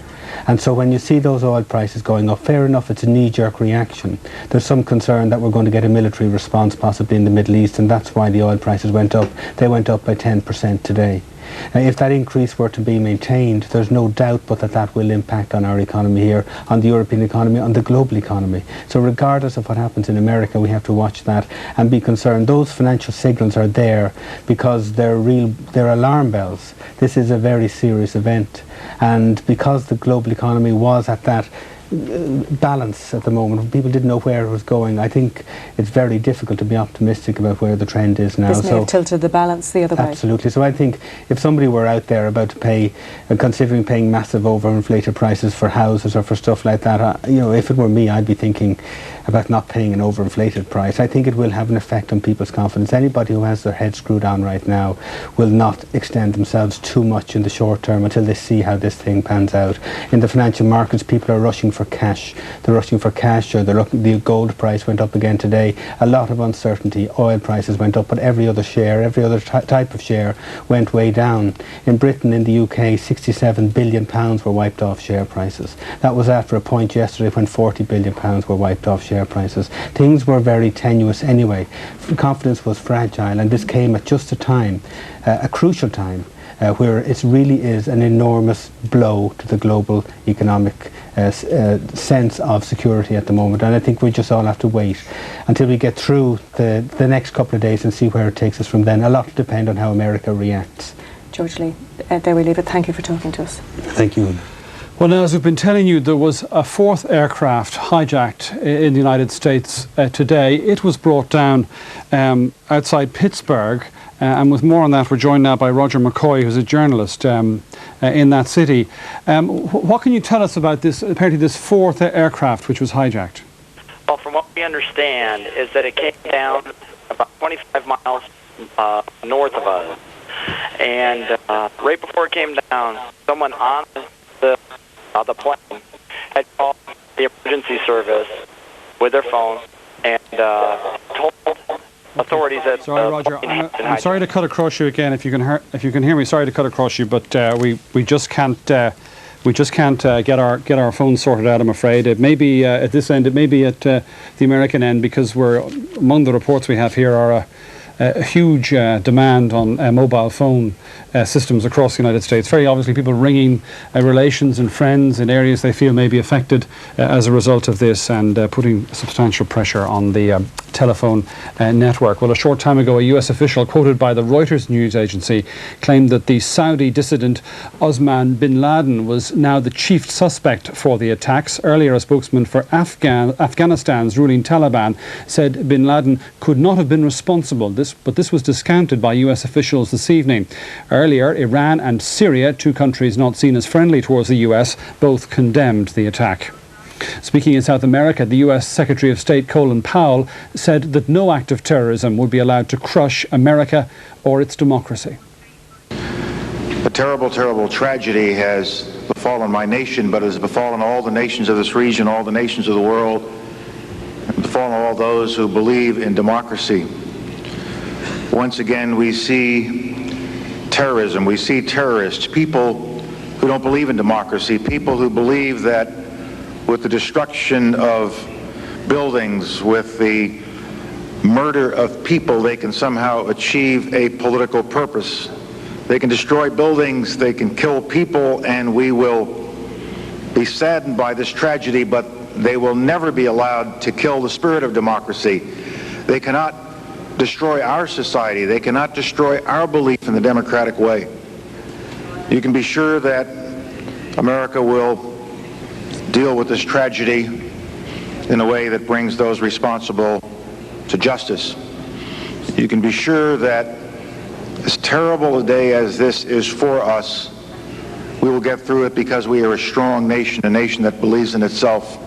And so when you see those oil prices going up, fair enough, it's a knee-jerk reaction. There's some concern that we're going to get a military response possibly in the Middle East, and that's why the oil prices went up. They went up by 10% today. If that increase were to be maintained, there's no doubt but that will impact on our economy here, on the European economy, on the global economy. So regardless of what happens in America, we have to watch that and be concerned. Those financial signals are there because they're alarm bells. This is a very serious event, and because the global economy was at that balance at the moment, people didn't know where it was going. I think it's very difficult to be optimistic about where the trend is now. This may have tilted the balance the other way. Absolutely. So I think if somebody were out there about to pay, considering paying massive overinflated prices for houses or for stuff like that, if it were me, I'd be thinking about not paying an overinflated price. I think it will have an effect on people's confidence. Anybody who has their head screwed on right now will not extend themselves too much in the short term until they see how this thing pans out. In the financial markets, people are rushing for cash. They're rushing for cash, or the gold price went up again today. A lot of uncertainty. Oil prices went up, but every other share, every other type of share went way down. In Britain, in the UK, £67 billion were wiped off share prices. That was after a point yesterday when £40 billion were wiped off share prices. Things were very tenuous anyway. Confidence was fragile, and this came at just a time, a crucial time, where it really is an enormous blow to the global economic sense of security at the moment. And I think we just all have to wait until we get through the next couple of days and see where it takes us from then. A lot will depend on how America reacts. George Lee, there we leave it. Thank you for talking to us. Thank you. Well, now, as we've been telling you, there was a fourth aircraft hijacked in the United States today. It was brought down outside Pittsburgh. And with more on that, we're joined now by Roger McCoy, who's a journalist in that city. What can you tell us about this, apparently this fourth aircraft which was hijacked? Well, from what we understand is that it came down about 25 miles north of us. And right before it came down, someone on the plane had called the emergency service with their phone and told authorities that... Sorry, Roger, I'm sorry to cut across you again. If you can hear me, sorry to cut across you, but we just can't get our phones sorted out, I'm afraid. It may be at this end, it may be at the American end, because among the reports we have here are a huge demand on mobile phone systems across the United States. Very obviously people ringing relations and friends in areas they feel may be affected as a result of this, and putting substantial pressure on the telephone network. Well, a short time ago, a US official quoted by the Reuters news agency claimed that the Saudi dissident Osman bin Laden was now the chief suspect for the attacks. Earlier, a spokesman for Afghanistan's ruling Taliban said bin Laden could not have been responsible, but this was discounted by US officials this evening. Earlier, Iran and Syria, two countries not seen as friendly towards the US, both condemned the attack. Speaking in South America, the US Secretary of State Colin Powell said that no act of terrorism would be allowed to crush America or its democracy. A terrible, terrible tragedy has befallen my nation, but has befallen all the nations of this region, all the nations of the world, and befallen all those who believe in democracy. Once again, we see terrorism, we see terrorists, people who don't believe in democracy, people who believe that with the destruction of buildings, with the murder of people, they can somehow achieve a political purpose. They can destroy buildings, they can kill people, and we will be saddened by this tragedy, but they will never be allowed to kill the spirit of democracy. They cannot destroy our society. They cannot destroy our belief in the democratic way. You can be sure that America will deal with this tragedy in a way that brings those responsible to justice. You can be sure that as terrible a day as this is for us, We will get through it because we are a strong nation, a nation that believes in itself.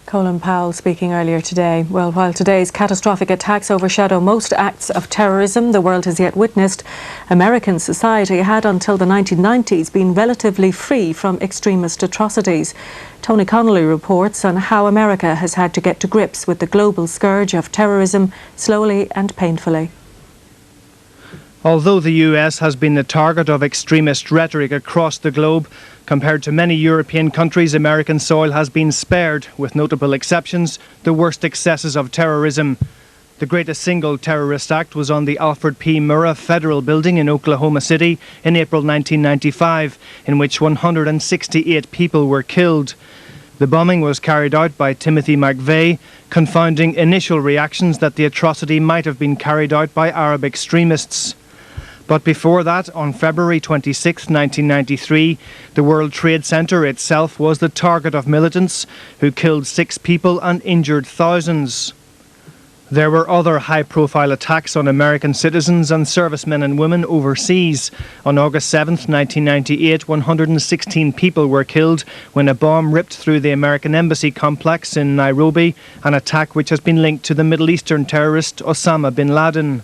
Colin Powell speaking earlier today. Well, while today's catastrophic attacks overshadow most acts of terrorism the world has yet witnessed, American society had until the 1990s been relatively free from extremist atrocities. Tony Connolly reports on how America has had to get to grips with the global scourge of terrorism slowly and painfully. Although the US has been the target of extremist rhetoric across the globe, compared to many European countries, American soil has been spared, with notable exceptions, the worst excesses of terrorism. The greatest single terrorist act was on the Alfred P. Murrah Federal Building in Oklahoma City in April 1995, in which 168 people were killed. The bombing was carried out by Timothy McVeigh, confounding initial reactions that the atrocity might have been carried out by Arab extremists. But before that, on February 26, 1993, the World Trade Center itself was the target of militants who killed 6 people and injured thousands. There were other high-profile attacks on American citizens and servicemen and women overseas. On August 7, 1998, 116 people were killed when a bomb ripped through the American embassy complex in Nairobi, an attack which has been linked to the Middle Eastern terrorist Osama bin Laden.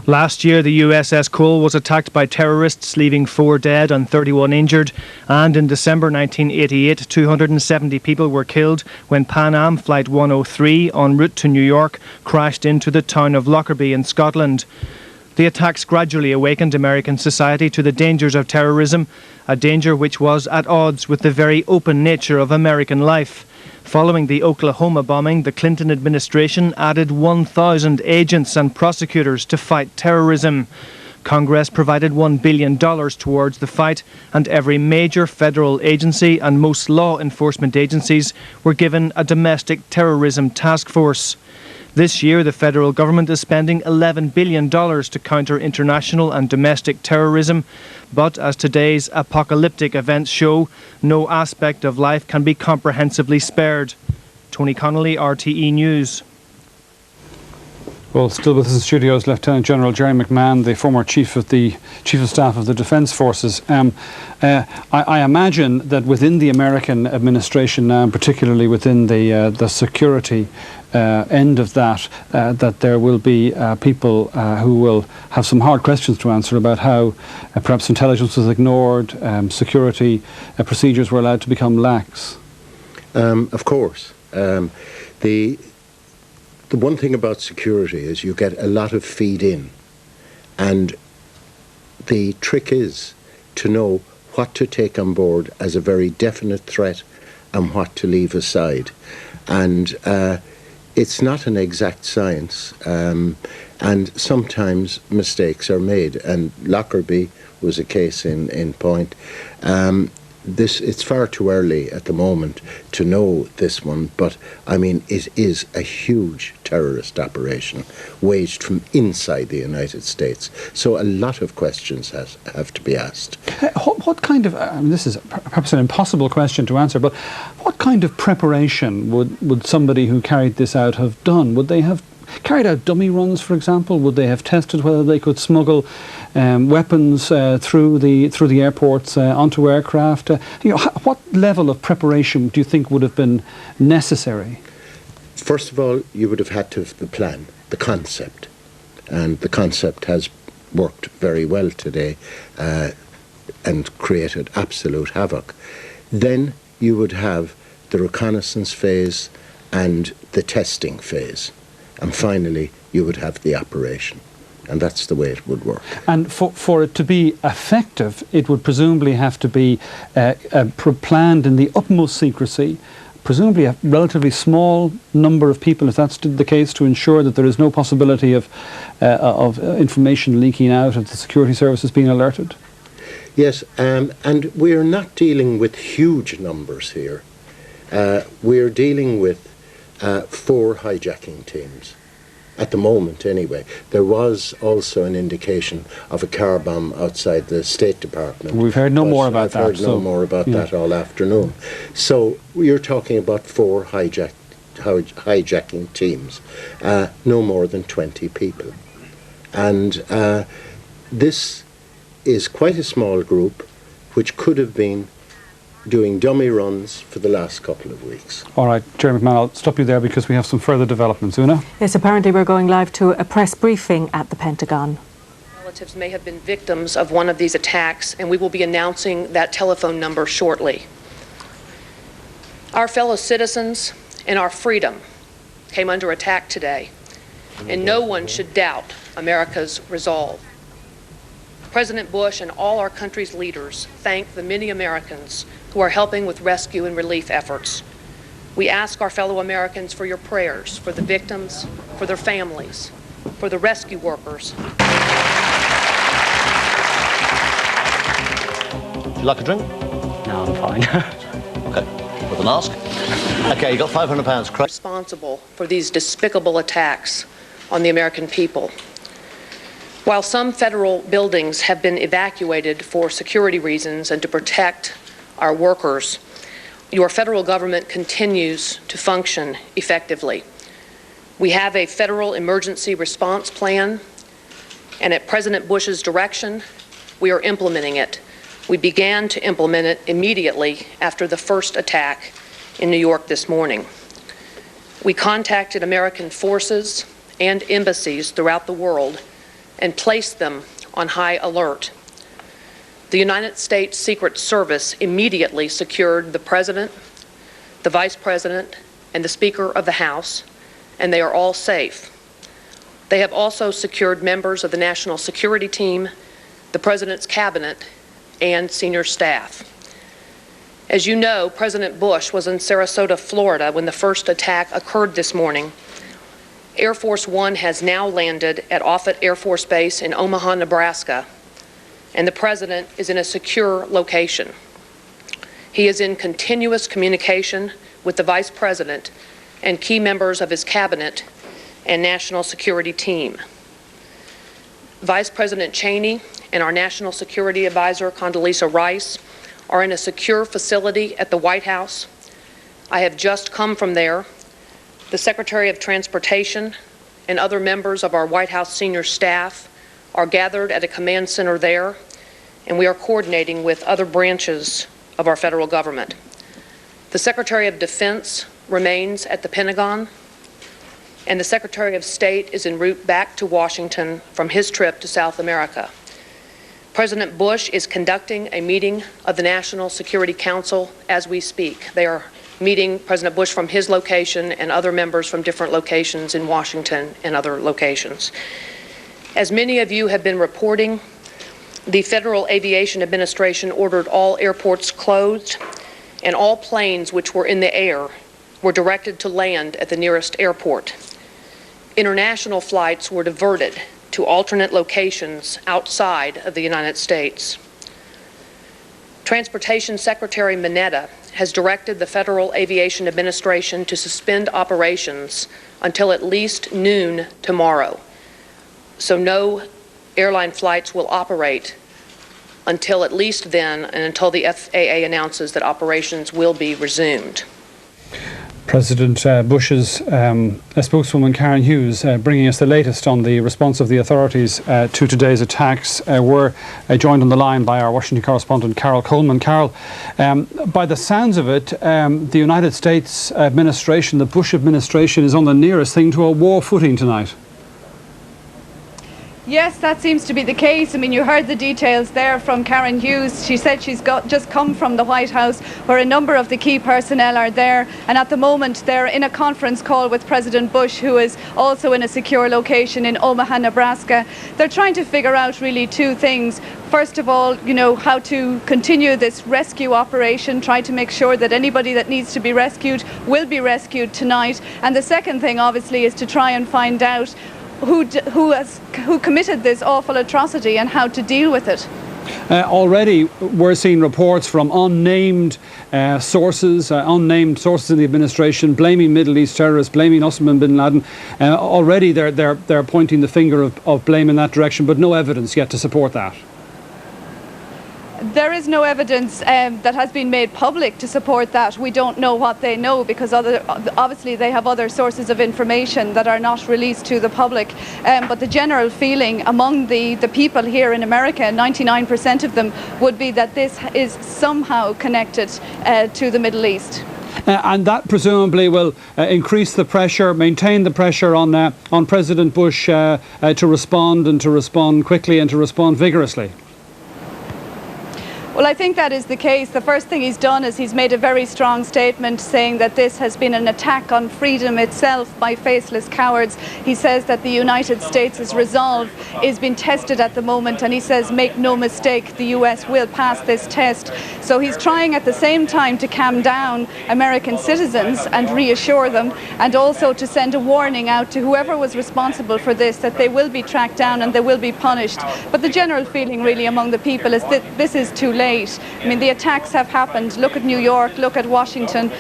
Last year, the USS Cole was attacked by terrorists, leaving 4 dead and 31 injured. And in December 1988, 270 people were killed when Pan Am Flight 103, en route to New York, crashed into the town of Lockerbie in Scotland. The attacks gradually awakened American society to the dangers of terrorism, a danger which was at odds with the very open nature of American life. Following the Oklahoma bombing, the Clinton administration added 1,000 agents and prosecutors to fight terrorism. Congress provided $1 billion towards the fight, and every major federal agency and most law enforcement agencies were given a domestic terrorism task force. This year, the federal government is spending $11 billion to counter international and domestic terrorism. But as today's apocalyptic events show, no aspect of life can be comprehensively spared. Tony Connolly, RTE News. Well, still with us in studios, Lieutenant General Jerry McMahon, the former Chief of Staff of the Defence Forces. I imagine that within the American administration now, and particularly within the security end of that, that there will be people who will have some hard questions to answer about how perhaps intelligence was ignored, security procedures were allowed to become lax. Of course. The one thing about security is you get a lot of feed in, and the trick is to know what to take on board as a very definite threat and what to leave aside. And it's not an exact science, and sometimes mistakes are made, and Lockerbie was a case in point. It's far too early at the moment to know this one, but I mean, it is a huge terrorist operation waged from inside the United States. So a lot of questions have to be asked. What kind of, this is perhaps an impossible question to answer, but what kind of preparation would somebody who carried this out have done? Would they have carried out dummy runs, for example? Would they have tested whether they could smuggle weapons through the airports onto aircraft? What level of preparation do you think would have been necessary? First of all, you would have had to have the plan, the concept, and the concept has worked very well today and created absolute havoc. Then you would have the reconnaissance phase and the testing phase. And finally, you would have the operation. And that's the way it would work. And for it to be effective, it would presumably have to be planned in the utmost secrecy, presumably a relatively small number of people, if that's the case, to ensure that there is no possibility of information leaking out, of the security services being alerted. Yes, and we are not dealing with huge numbers here. We are dealing with 4 hijacking teams, at the moment anyway. There was also an indication of a car bomb outside the State Department. We've heard no more about that. I've heard no more about that all afternoon. So you're talking about 4 hijacking teams, no more than 20 people. And this is quite a small group. which could have been doing dummy runs for the last couple of weeks. All right, Jerry McMahon, I'll stop you there because we have some further developments. Una? Yes, apparently we're going live to a press briefing at the Pentagon. Relatives may have been victims of one of these attacks, and we will be announcing that telephone number shortly. Our fellow citizens and our freedom came under attack today, and no one should doubt America's resolve. President Bush and all our country's leaders thank the many Americans who are helping with rescue and relief efforts. We ask our fellow Americans for your prayers for the victims, for their families, for the rescue workers. Would you like a drink? No, I'm fine. Okay, with an ask. Okay, you got £500. Responsible for these despicable attacks on the American people. While some federal buildings have been evacuated for security reasons and to protect our workers, your federal government continues to function effectively. We have a federal emergency response plan, and at President Bush's direction, we are implementing it. We began to implement it immediately after the first attack in New York this morning. We contacted American forces and embassies throughout the world and placed them on high alert. The United States Secret Service immediately secured the President, the Vice President, and the Speaker of the House, and they are all safe. They have also secured members of the National Security Team, the President's Cabinet, and senior staff. As you know, President Bush was in Sarasota, Florida when the first attack occurred this morning. Air Force One has now landed at Offutt Air Force Base in Omaha, Nebraska, and the President is in a secure location. He is in continuous communication with the Vice President and key members of his Cabinet and National Security Team. Vice President Cheney and our National Security Advisor, Condoleezza Rice, are in a secure facility at the White House. I have just come from there. The Secretary of Transportation and other members of our White House senior staff are gathered at a command center there, and we are coordinating with other branches of our federal government. The Secretary of Defense remains at the Pentagon, and the Secretary of State is en route back to Washington from his trip to South America. President Bush is conducting a meeting of the National Security Council as we speak. They are meeting President Bush from his location and other members from different locations in Washington and other locations. As many of you have been reporting, the Federal Aviation Administration ordered all airports closed, and all planes which were in the air were directed to land at the nearest airport. International flights were diverted to alternate locations outside of the United States. Transportation Secretary Mineta has directed the Federal Aviation Administration to suspend operations until at least noon tomorrow. So no airline flights will operate until at least then and until the FAA announces that operations will be resumed. President Bush's spokeswoman Karen Hughes bringing us the latest on the response of the authorities to today's attacks. We're joined on the line by our Washington correspondent Carol Coleman. Carol, by the sounds of it, the United States administration, the Bush administration, is on the nearest thing to a war footing tonight. Yes, that seems to be the case. I mean, you heard the details there from Karen Hughes. She said she's just come from the White House where a number of the key personnel are there, and at the moment they're in a conference call with President Bush, who is also in a secure location in Omaha, Nebraska. They're trying to figure out really two things. First of all, you know, how to continue this rescue operation, try to make sure that anybody that needs to be rescued will be rescued tonight. And the second thing, obviously, is to try and find out who committed this awful atrocity and how to deal with it. Already we're seeing reports from unnamed sources in the administration blaming Middle East terrorists, blaming Osama bin Laden. Already they're pointing the finger of blame in that direction, but no evidence yet to support that. There is no evidence that has been made public to support that. We don't know what they know because obviously they have other sources of information that are not released to the public. But the general feeling among the people here in America, 99% of them, would be that this is somehow connected to the Middle East. And that presumably will increase the pressure, maintain the pressure on President Bush to respond quickly and to respond vigorously. Well, I think that is the case. The first thing he's done is he's made a very strong statement saying that this has been an attack on freedom itself by faceless cowards. He says that the United States' resolve is being tested at the moment, and he says, make no mistake, the US will pass this test. So he's trying at the same time to calm down American citizens and reassure them, and also to send a warning out to whoever was responsible for this, that they will be tracked down and they will be punished. But the general feeling really among the people is that this is too late. I mean, the attacks have happened. Look at New York, look at Washington.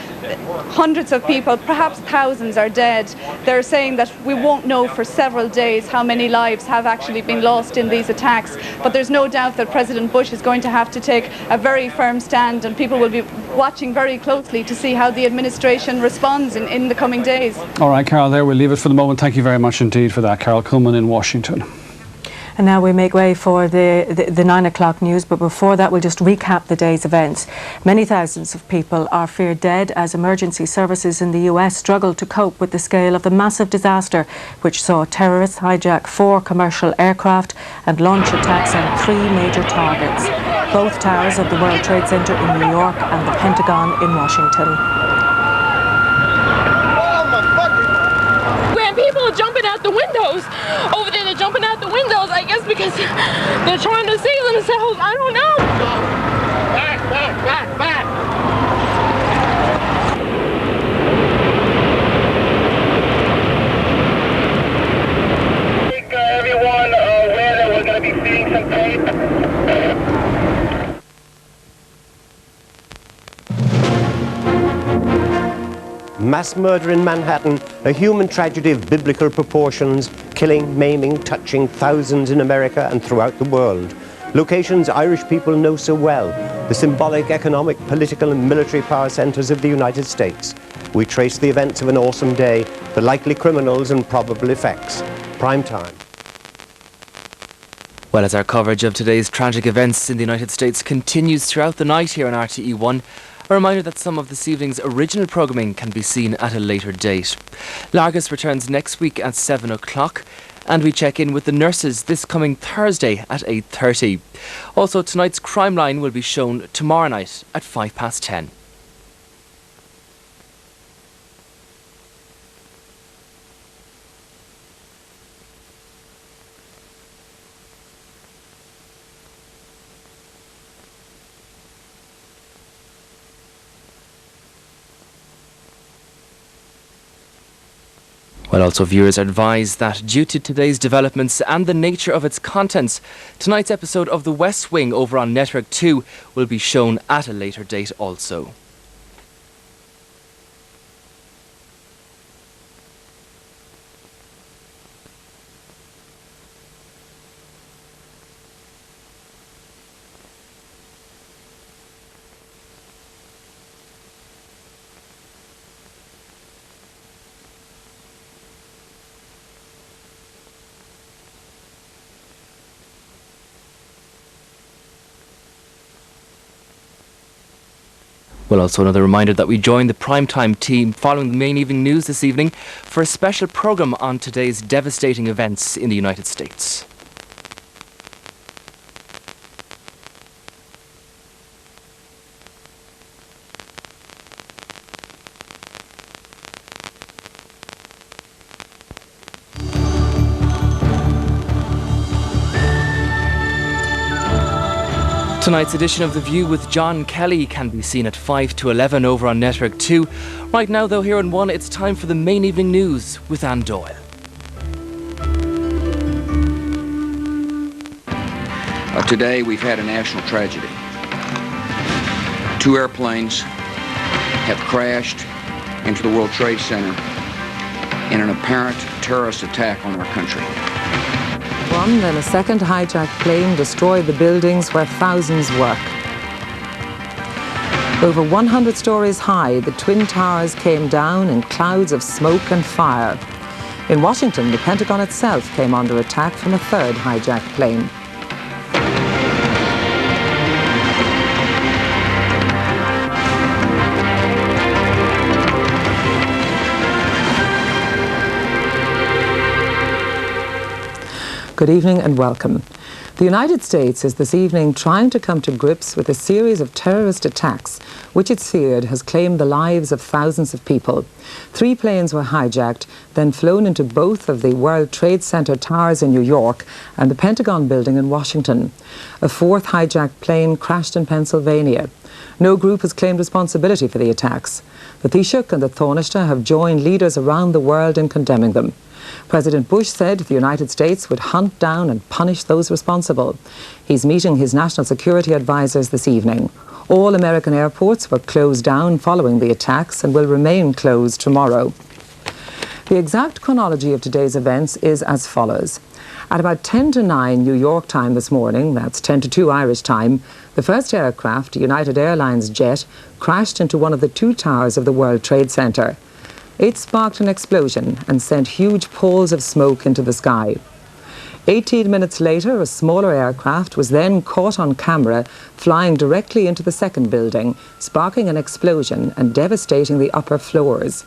Hundreds of people, perhaps thousands, are dead. They're saying that we won't know for several days how many lives have actually been lost in these attacks. But there's no doubt that President Bush is going to have to take a very firm stand, and people will be watching very closely to see how the administration responds in the coming days. All right, Carol, there we'll leave it for the moment. Thank you very much indeed for that. Carol Kuhlman in Washington. And now we make way for the 9 o'clock news, but before that we'll just recap the day's events. Many thousands of people are feared dead as emergency services in the US struggle to cope with the scale of the massive disaster which saw terrorists hijack 4 commercial aircraft and launch attacks on 3 major targets, both towers of the World Trade Center in New York and the Pentagon in Washington. When people are jumping out the windows, over there they're jumping out the windows, I guess because they're trying to save themselves, I don't know. Back, back, back, back. Make everyone aware that we're going to be seeing some tape. Mass murder in Manhattan, a human tragedy of biblical proportions, killing, maiming, touching thousands in America and throughout the world. Locations Irish people know so well, the symbolic economic, political and military power centres of the United States. We trace the events of an awesome day, the likely criminals and probable effects. Prime time. Well, as our coverage of today's tragic events in the United States continues throughout the night here on RTE1, a reminder that some of this evening's original programming can be seen at a later date. Largus returns next week at 7 o'clock, and we check in with the nurses this coming Thursday at 8:30. Also, tonight's Crime Line will be shown tomorrow night at 10:05. Well, also viewers are advised that due to today's developments and the nature of its contents, tonight's episode of The West Wing over on Network 2 will be shown at a later date also. Well, also another reminder that we join the primetime team following the main evening news this evening for a special programme on today's devastating events in the United States. Tonight's edition of The View with John Kelly can be seen at 5 to 11 over on Network 2. Right now, though, here on 1, it's time for the main evening news with Anne Doyle. Today, we've had a national tragedy. 2 airplanes have crashed into the World Trade Center in an apparent terrorist attack on our country. One, then a second hijacked plane destroyed the buildings where thousands work. Over 100 stories high, the Twin Towers came down in clouds of smoke and fire. In Washington, the Pentagon itself came under attack from a third hijacked plane. Good evening and welcome. The United States is this evening trying to come to grips with a series of terrorist attacks which it's feared has claimed the lives of thousands of people. 3 planes were hijacked, then flown into both of the World Trade Center towers in New York and the Pentagon building in Washington. A 4th hijacked plane crashed in Pennsylvania. No group has claimed responsibility for the attacks. The Taoiseach and the Taoiseach have joined leaders around the world in condemning them. President Bush said the United States would hunt down and punish those responsible. He's meeting his national security advisors this evening. All American airports were closed down following the attacks and will remain closed tomorrow. The exact chronology of today's events is as follows. At about 10 to 9 New York time this morning, that's 10 to 2 Irish time, the first aircraft, a United Airlines jet, crashed into one of the 2 towers of the World Trade Center. It sparked an explosion and sent huge poles of smoke into the sky. 18 minutes later, a smaller aircraft was then caught on camera flying directly into the second building, sparking an explosion and devastating the upper floors.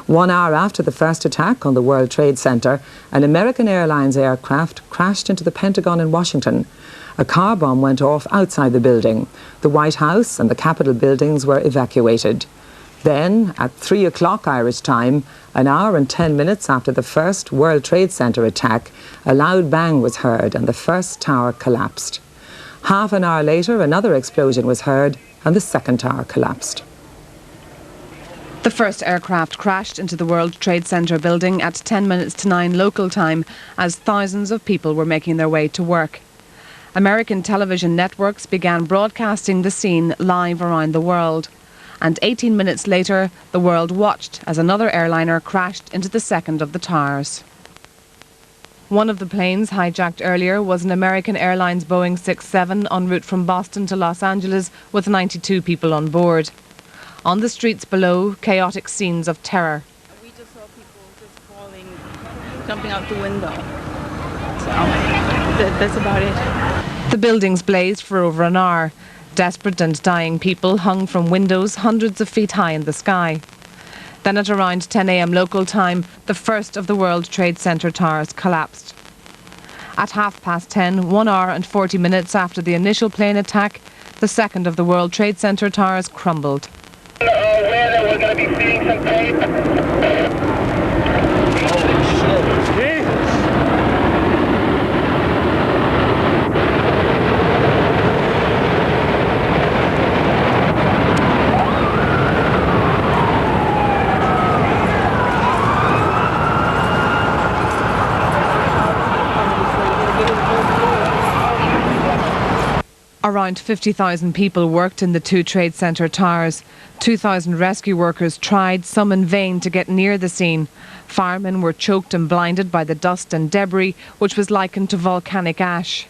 1 hour after the first attack on the World Trade Center, an American Airlines aircraft crashed into the Pentagon in Washington. A car bomb went off outside the building. The White House and the Capitol buildings were evacuated. Then, at 3 o'clock Irish time, an hour and 10 minutes after the first World Trade Center attack, a loud bang was heard and the first tower collapsed. Half an hour later, another explosion was heard and the second tower collapsed. The first aircraft crashed into the World Trade Center building at 10 minutes to 9 local time as thousands of people were making their way to work. American television networks began broadcasting the scene live around the world. And 18 minutes later, the world watched as another airliner crashed into the second of the towers. One of the planes hijacked earlier was an American Airlines Boeing 767 en route from Boston to Los Angeles with 92 people on board. On the streets below, chaotic scenes of terror. We just saw people just falling, jumping out the window. So that's about it. The buildings blazed for over an hour. Desperate and dying people hung from windows hundreds of feet high in the sky. Then at around 10 a.m. local time, the first of the World Trade Center towers collapsed. At 10:30, 1 hour and 40 minutes after the initial plane attack, the second of the World Trade Center towers crumbled. Weather, we're going to be seeing some pain. Around 50,000 people worked in the 2 Trade Center towers. 2,000 rescue workers tried, some in vain, to get near the scene. Firemen were choked and blinded by the dust and debris, which was likened to volcanic ash.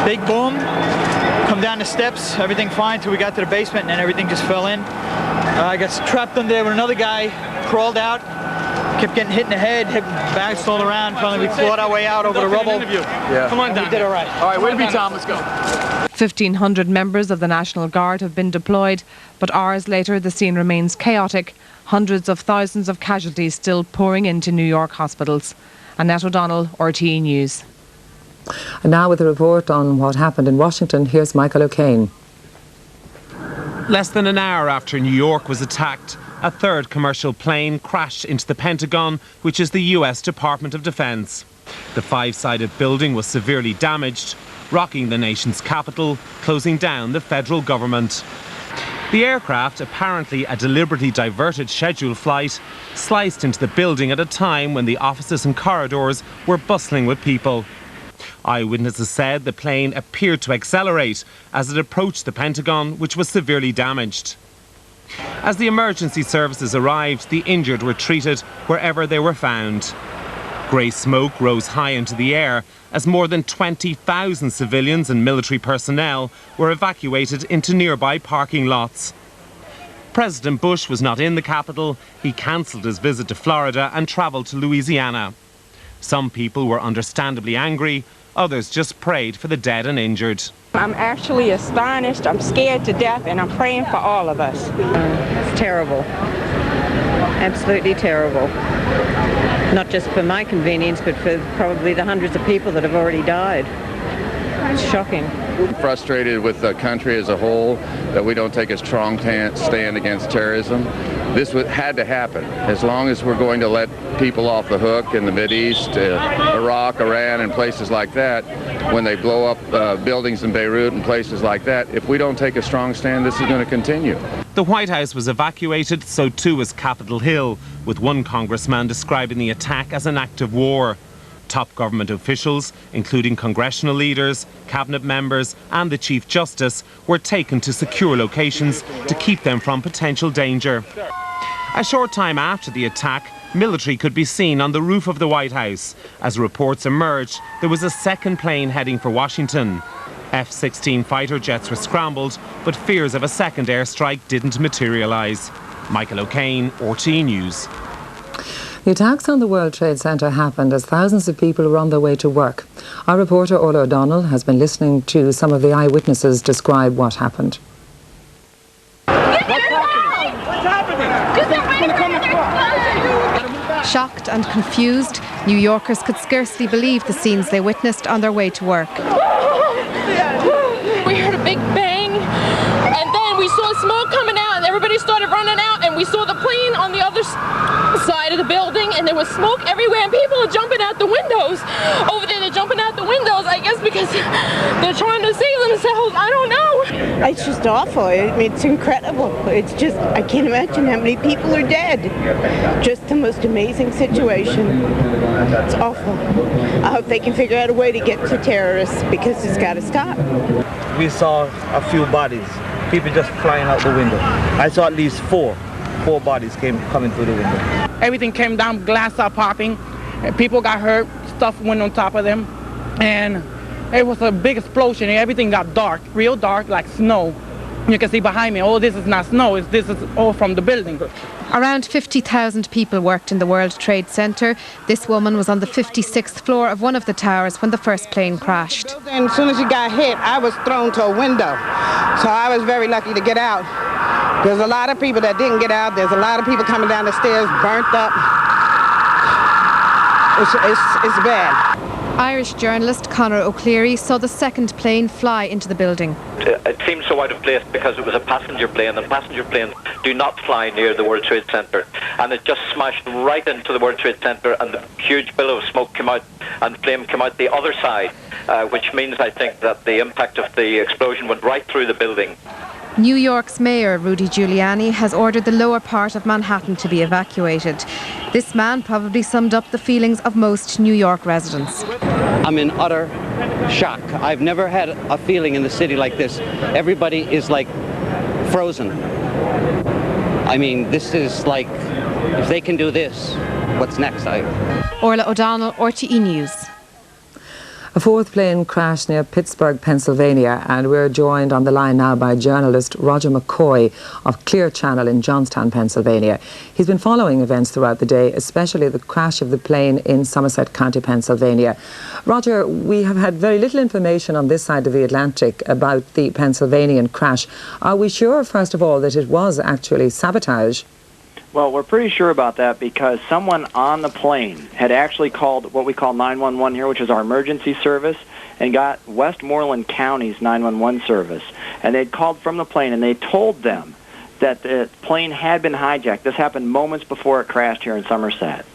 Big boom, come down the steps, everything fine till we got to the basement and then everything just fell in. I got trapped in there with another guy, crawled out, kept getting hit in the head, bags all around. Finally we fought our way out over the rubble. Yeah. Come on down. We did all right. All right, way to be, Tom, let's go. 1,500 members of the National Guard have been deployed, but hours later the scene remains chaotic. Hundreds of thousands of casualties still pouring into New York hospitals. Annette O'Donnell, RTE News. And now with a report on what happened in Washington, here's Michael O'Kane. Less than an hour after New York was attacked, a third commercial plane crashed into the Pentagon, which is the US Department of Defense. The 5-sided building was severely damaged, rocking the nation's capital, closing down the federal government. The aircraft, apparently a deliberately diverted scheduled flight, sliced into the building at a time when the offices and corridors were bustling with people. Eyewitnesses said the plane appeared to accelerate as it approached the Pentagon, which was severely damaged. As the emergency services arrived, the injured were treated wherever they were found. Grey smoke rose high into the air as more than 20,000 civilians and military personnel were evacuated into nearby parking lots. President Bush was not in the capital. He cancelled his visit to Florida and travelled to Louisiana. Some people were understandably angry, others just prayed for the dead and injured. I'm actually astonished, I'm scared to death, and I'm praying for all of us. It's terrible. Absolutely terrible. Not just for my convenience, but for probably the hundreds of people that have already died. It's shocking. Frustrated with the country as a whole that we don't take a strong stand against terrorism. This had to happen. As long as we're going to let people off the hook in the Mideast, Iraq, Iran, and places like that, when they blow up buildings in Beirut and places like that, if we don't take a strong stand, this is going to continue. The White House was evacuated, so too was Capitol Hill, with one congressman describing the attack as an act of war. Top government officials, including congressional leaders, cabinet members and the Chief Justice, were taken to secure locations to keep them from potential danger. A short time after the attack, military could be seen on the roof of the White House. As reports emerged, there was a second plane heading for Washington. F-16 fighter jets were scrambled, but fears of a second airstrike didn't materialise. Michael O'Kane, RTE News. The attacks on the World Trade Center happened as thousands of people were on their way to work. Our reporter Orla O'Donnell has been listening to some of the eyewitnesses describe what happened. Shocked and confused, New Yorkers could scarcely believe the scenes they witnessed on their way to work. We heard a big bang, and then we saw smoke coming out, and everybody started running out, and we saw the plane on the other side of the building, and there was smoke everywhere, and people are jumping out the windows. Over there, they're jumping out the windows, I guess because they're trying to save themselves. I don't know. It's just awful. I mean, it's incredible. It's just, I can't imagine how many people are dead. Just the most amazing situation. It's awful. I hope they can figure out a way to get to terrorists because it's got to stop. We saw a few bodies, people just flying out the window. I saw at least four bodies coming through the window. Everything came down, glass started popping, and people got hurt, stuff went on top of them, and it was a big explosion, and everything got dark, real dark, like snow. You can see behind me, oh, this is not snow, this is all from the building. Around 50,000 people worked in the World Trade Center. This woman was on the 56th floor of one of the towers when the first plane crashed. And as soon as it got hit, I was thrown to a window, so I was very lucky to get out. There's a lot of people that didn't get out. There's a lot of people coming down the stairs, burnt up. It's bad. Irish journalist Conor O'Cleary saw the second plane fly into the building. It seemed so out of place because it was a passenger plane, and passenger planes do not fly near the World Trade Center. And it just smashed right into the World Trade Center, and the huge billow of smoke came out and flame came out the other side, which means, I think, that the impact of the explosion went right through the building. New York's Mayor Rudy Giuliani has ordered the lower part of Manhattan to be evacuated. This man probably summed up the feelings of most New York residents. I'm in utter shock. I've never had a feeling in the city like this. Everybody is like frozen. I mean, this is like, if they can do this, what's next? Orla O'Donnell, RTE News. A fourth plane crashed near Pittsburgh, Pennsylvania, and we're joined on the line now by journalist Roger McCoy of Clear Channel in Johnstown, Pennsylvania. He's been following events throughout the day, especially the crash of the plane in Somerset County, Pennsylvania. Roger, we have had very little information on this side of the Atlantic about the Pennsylvanian crash. Are we sure, first of all, that it was actually sabotage? Well, we're pretty sure about that because someone on the plane had actually called what we call 911 here, which is our emergency service, and got Westmoreland County's 911 service. And they'd called from the plane, and they told them that the plane had been hijacked. This happened moments before it crashed here in Somerset.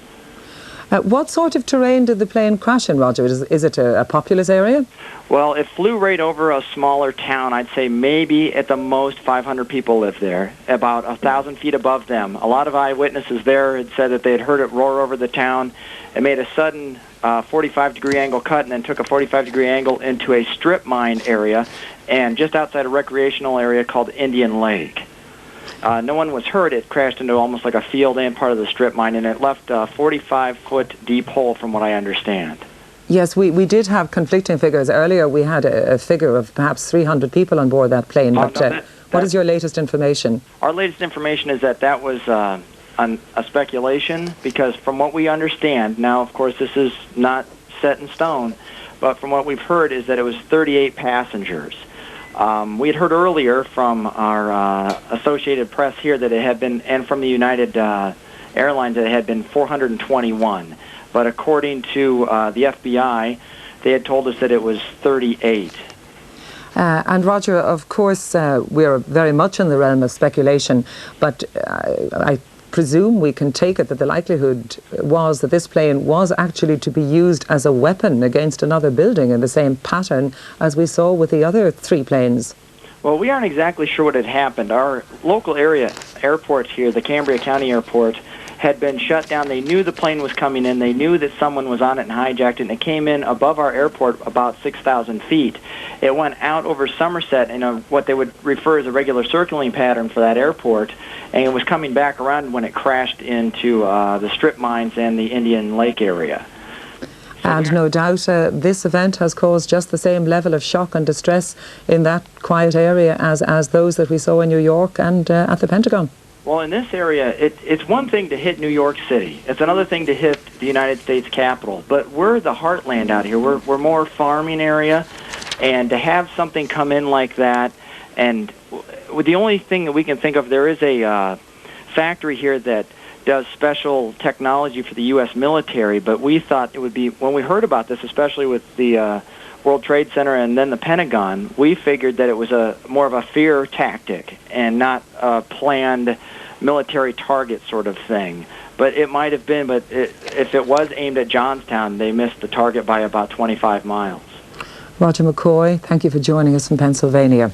What sort of terrain did the plane crash in, Roger? Is it a populous area? Well, it flew right over a smaller town. I'd say maybe at the most 500 people live there, about 1,000 feet above them. A lot of eyewitnesses there had said that they had heard it roar over the town. It made a sudden 45-degree angle cut and then took a 45-degree angle into a strip mine area and just outside a recreational area called Indian Lake. No one was hurt. It crashed into almost like a field and part of the strip mine, and it left a 45-foot deep hole from what I understand. Yes, we did have conflicting figures. Earlier we had a figure of perhaps 300 people on board that plane, but What is your latest information? Our latest information is that that was a speculation, because from what we understand, now of course this is not set in stone, but from what we've heard is that it was 38 passengers. We had heard earlier from our Associated Press here that it had been, and from the United Airlines, that it had been 421. But according to the FBI, they had told us that it was 38. And Roger, of course, we're very much in the realm of speculation, but I presume we can take it that the likelihood was that this plane was actually to be used as a weapon against another building in the same pattern as we saw with the other 3 planes. Well, we aren't exactly sure what had happened. Our local area airport here, the Cambria County Airport, had been shut down. They knew the plane was coming in. They knew that someone was on it and hijacked it, and it came in above our airport about 6,000 feet. It went out over Somerset in what they would refer as a regular circling pattern for that airport, and it was coming back around when it crashed into the strip mines and the Indian Lake area. And no doubt this event has caused just the same level of shock and distress in that quiet area as those that we saw in New York and at the Pentagon. Well, in this area, it's one thing to hit New York City. It's another thing to hit the United States Capitol. But we're the heartland out here. We're more farming area, and to have something come in like that, and the only thing that we can think of, there is a factory here that does special technology for the U.S. military, but we thought it would be, when we heard about this, especially with the World Trade Center and then the Pentagon, we figured that it was more of a fear tactic and not a planned military target sort of thing. But it might have been, but if it was aimed at Johnstown, they missed the target by about 25 miles. Roger McCoy, thank you for joining us from Pennsylvania.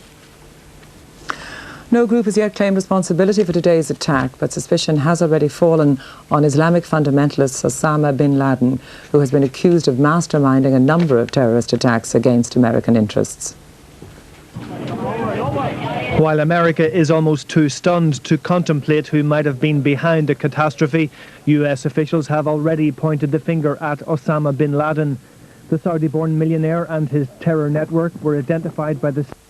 No group has yet claimed responsibility for today's attack, but suspicion has already fallen on Islamic fundamentalist Osama bin Laden, who has been accused of masterminding a number of terrorist attacks against American interests. While America is almost too stunned to contemplate who might have been behind the catastrophe, US officials have already pointed the finger at Osama bin Laden. The Saudi-born millionaire and his terror network were identified by the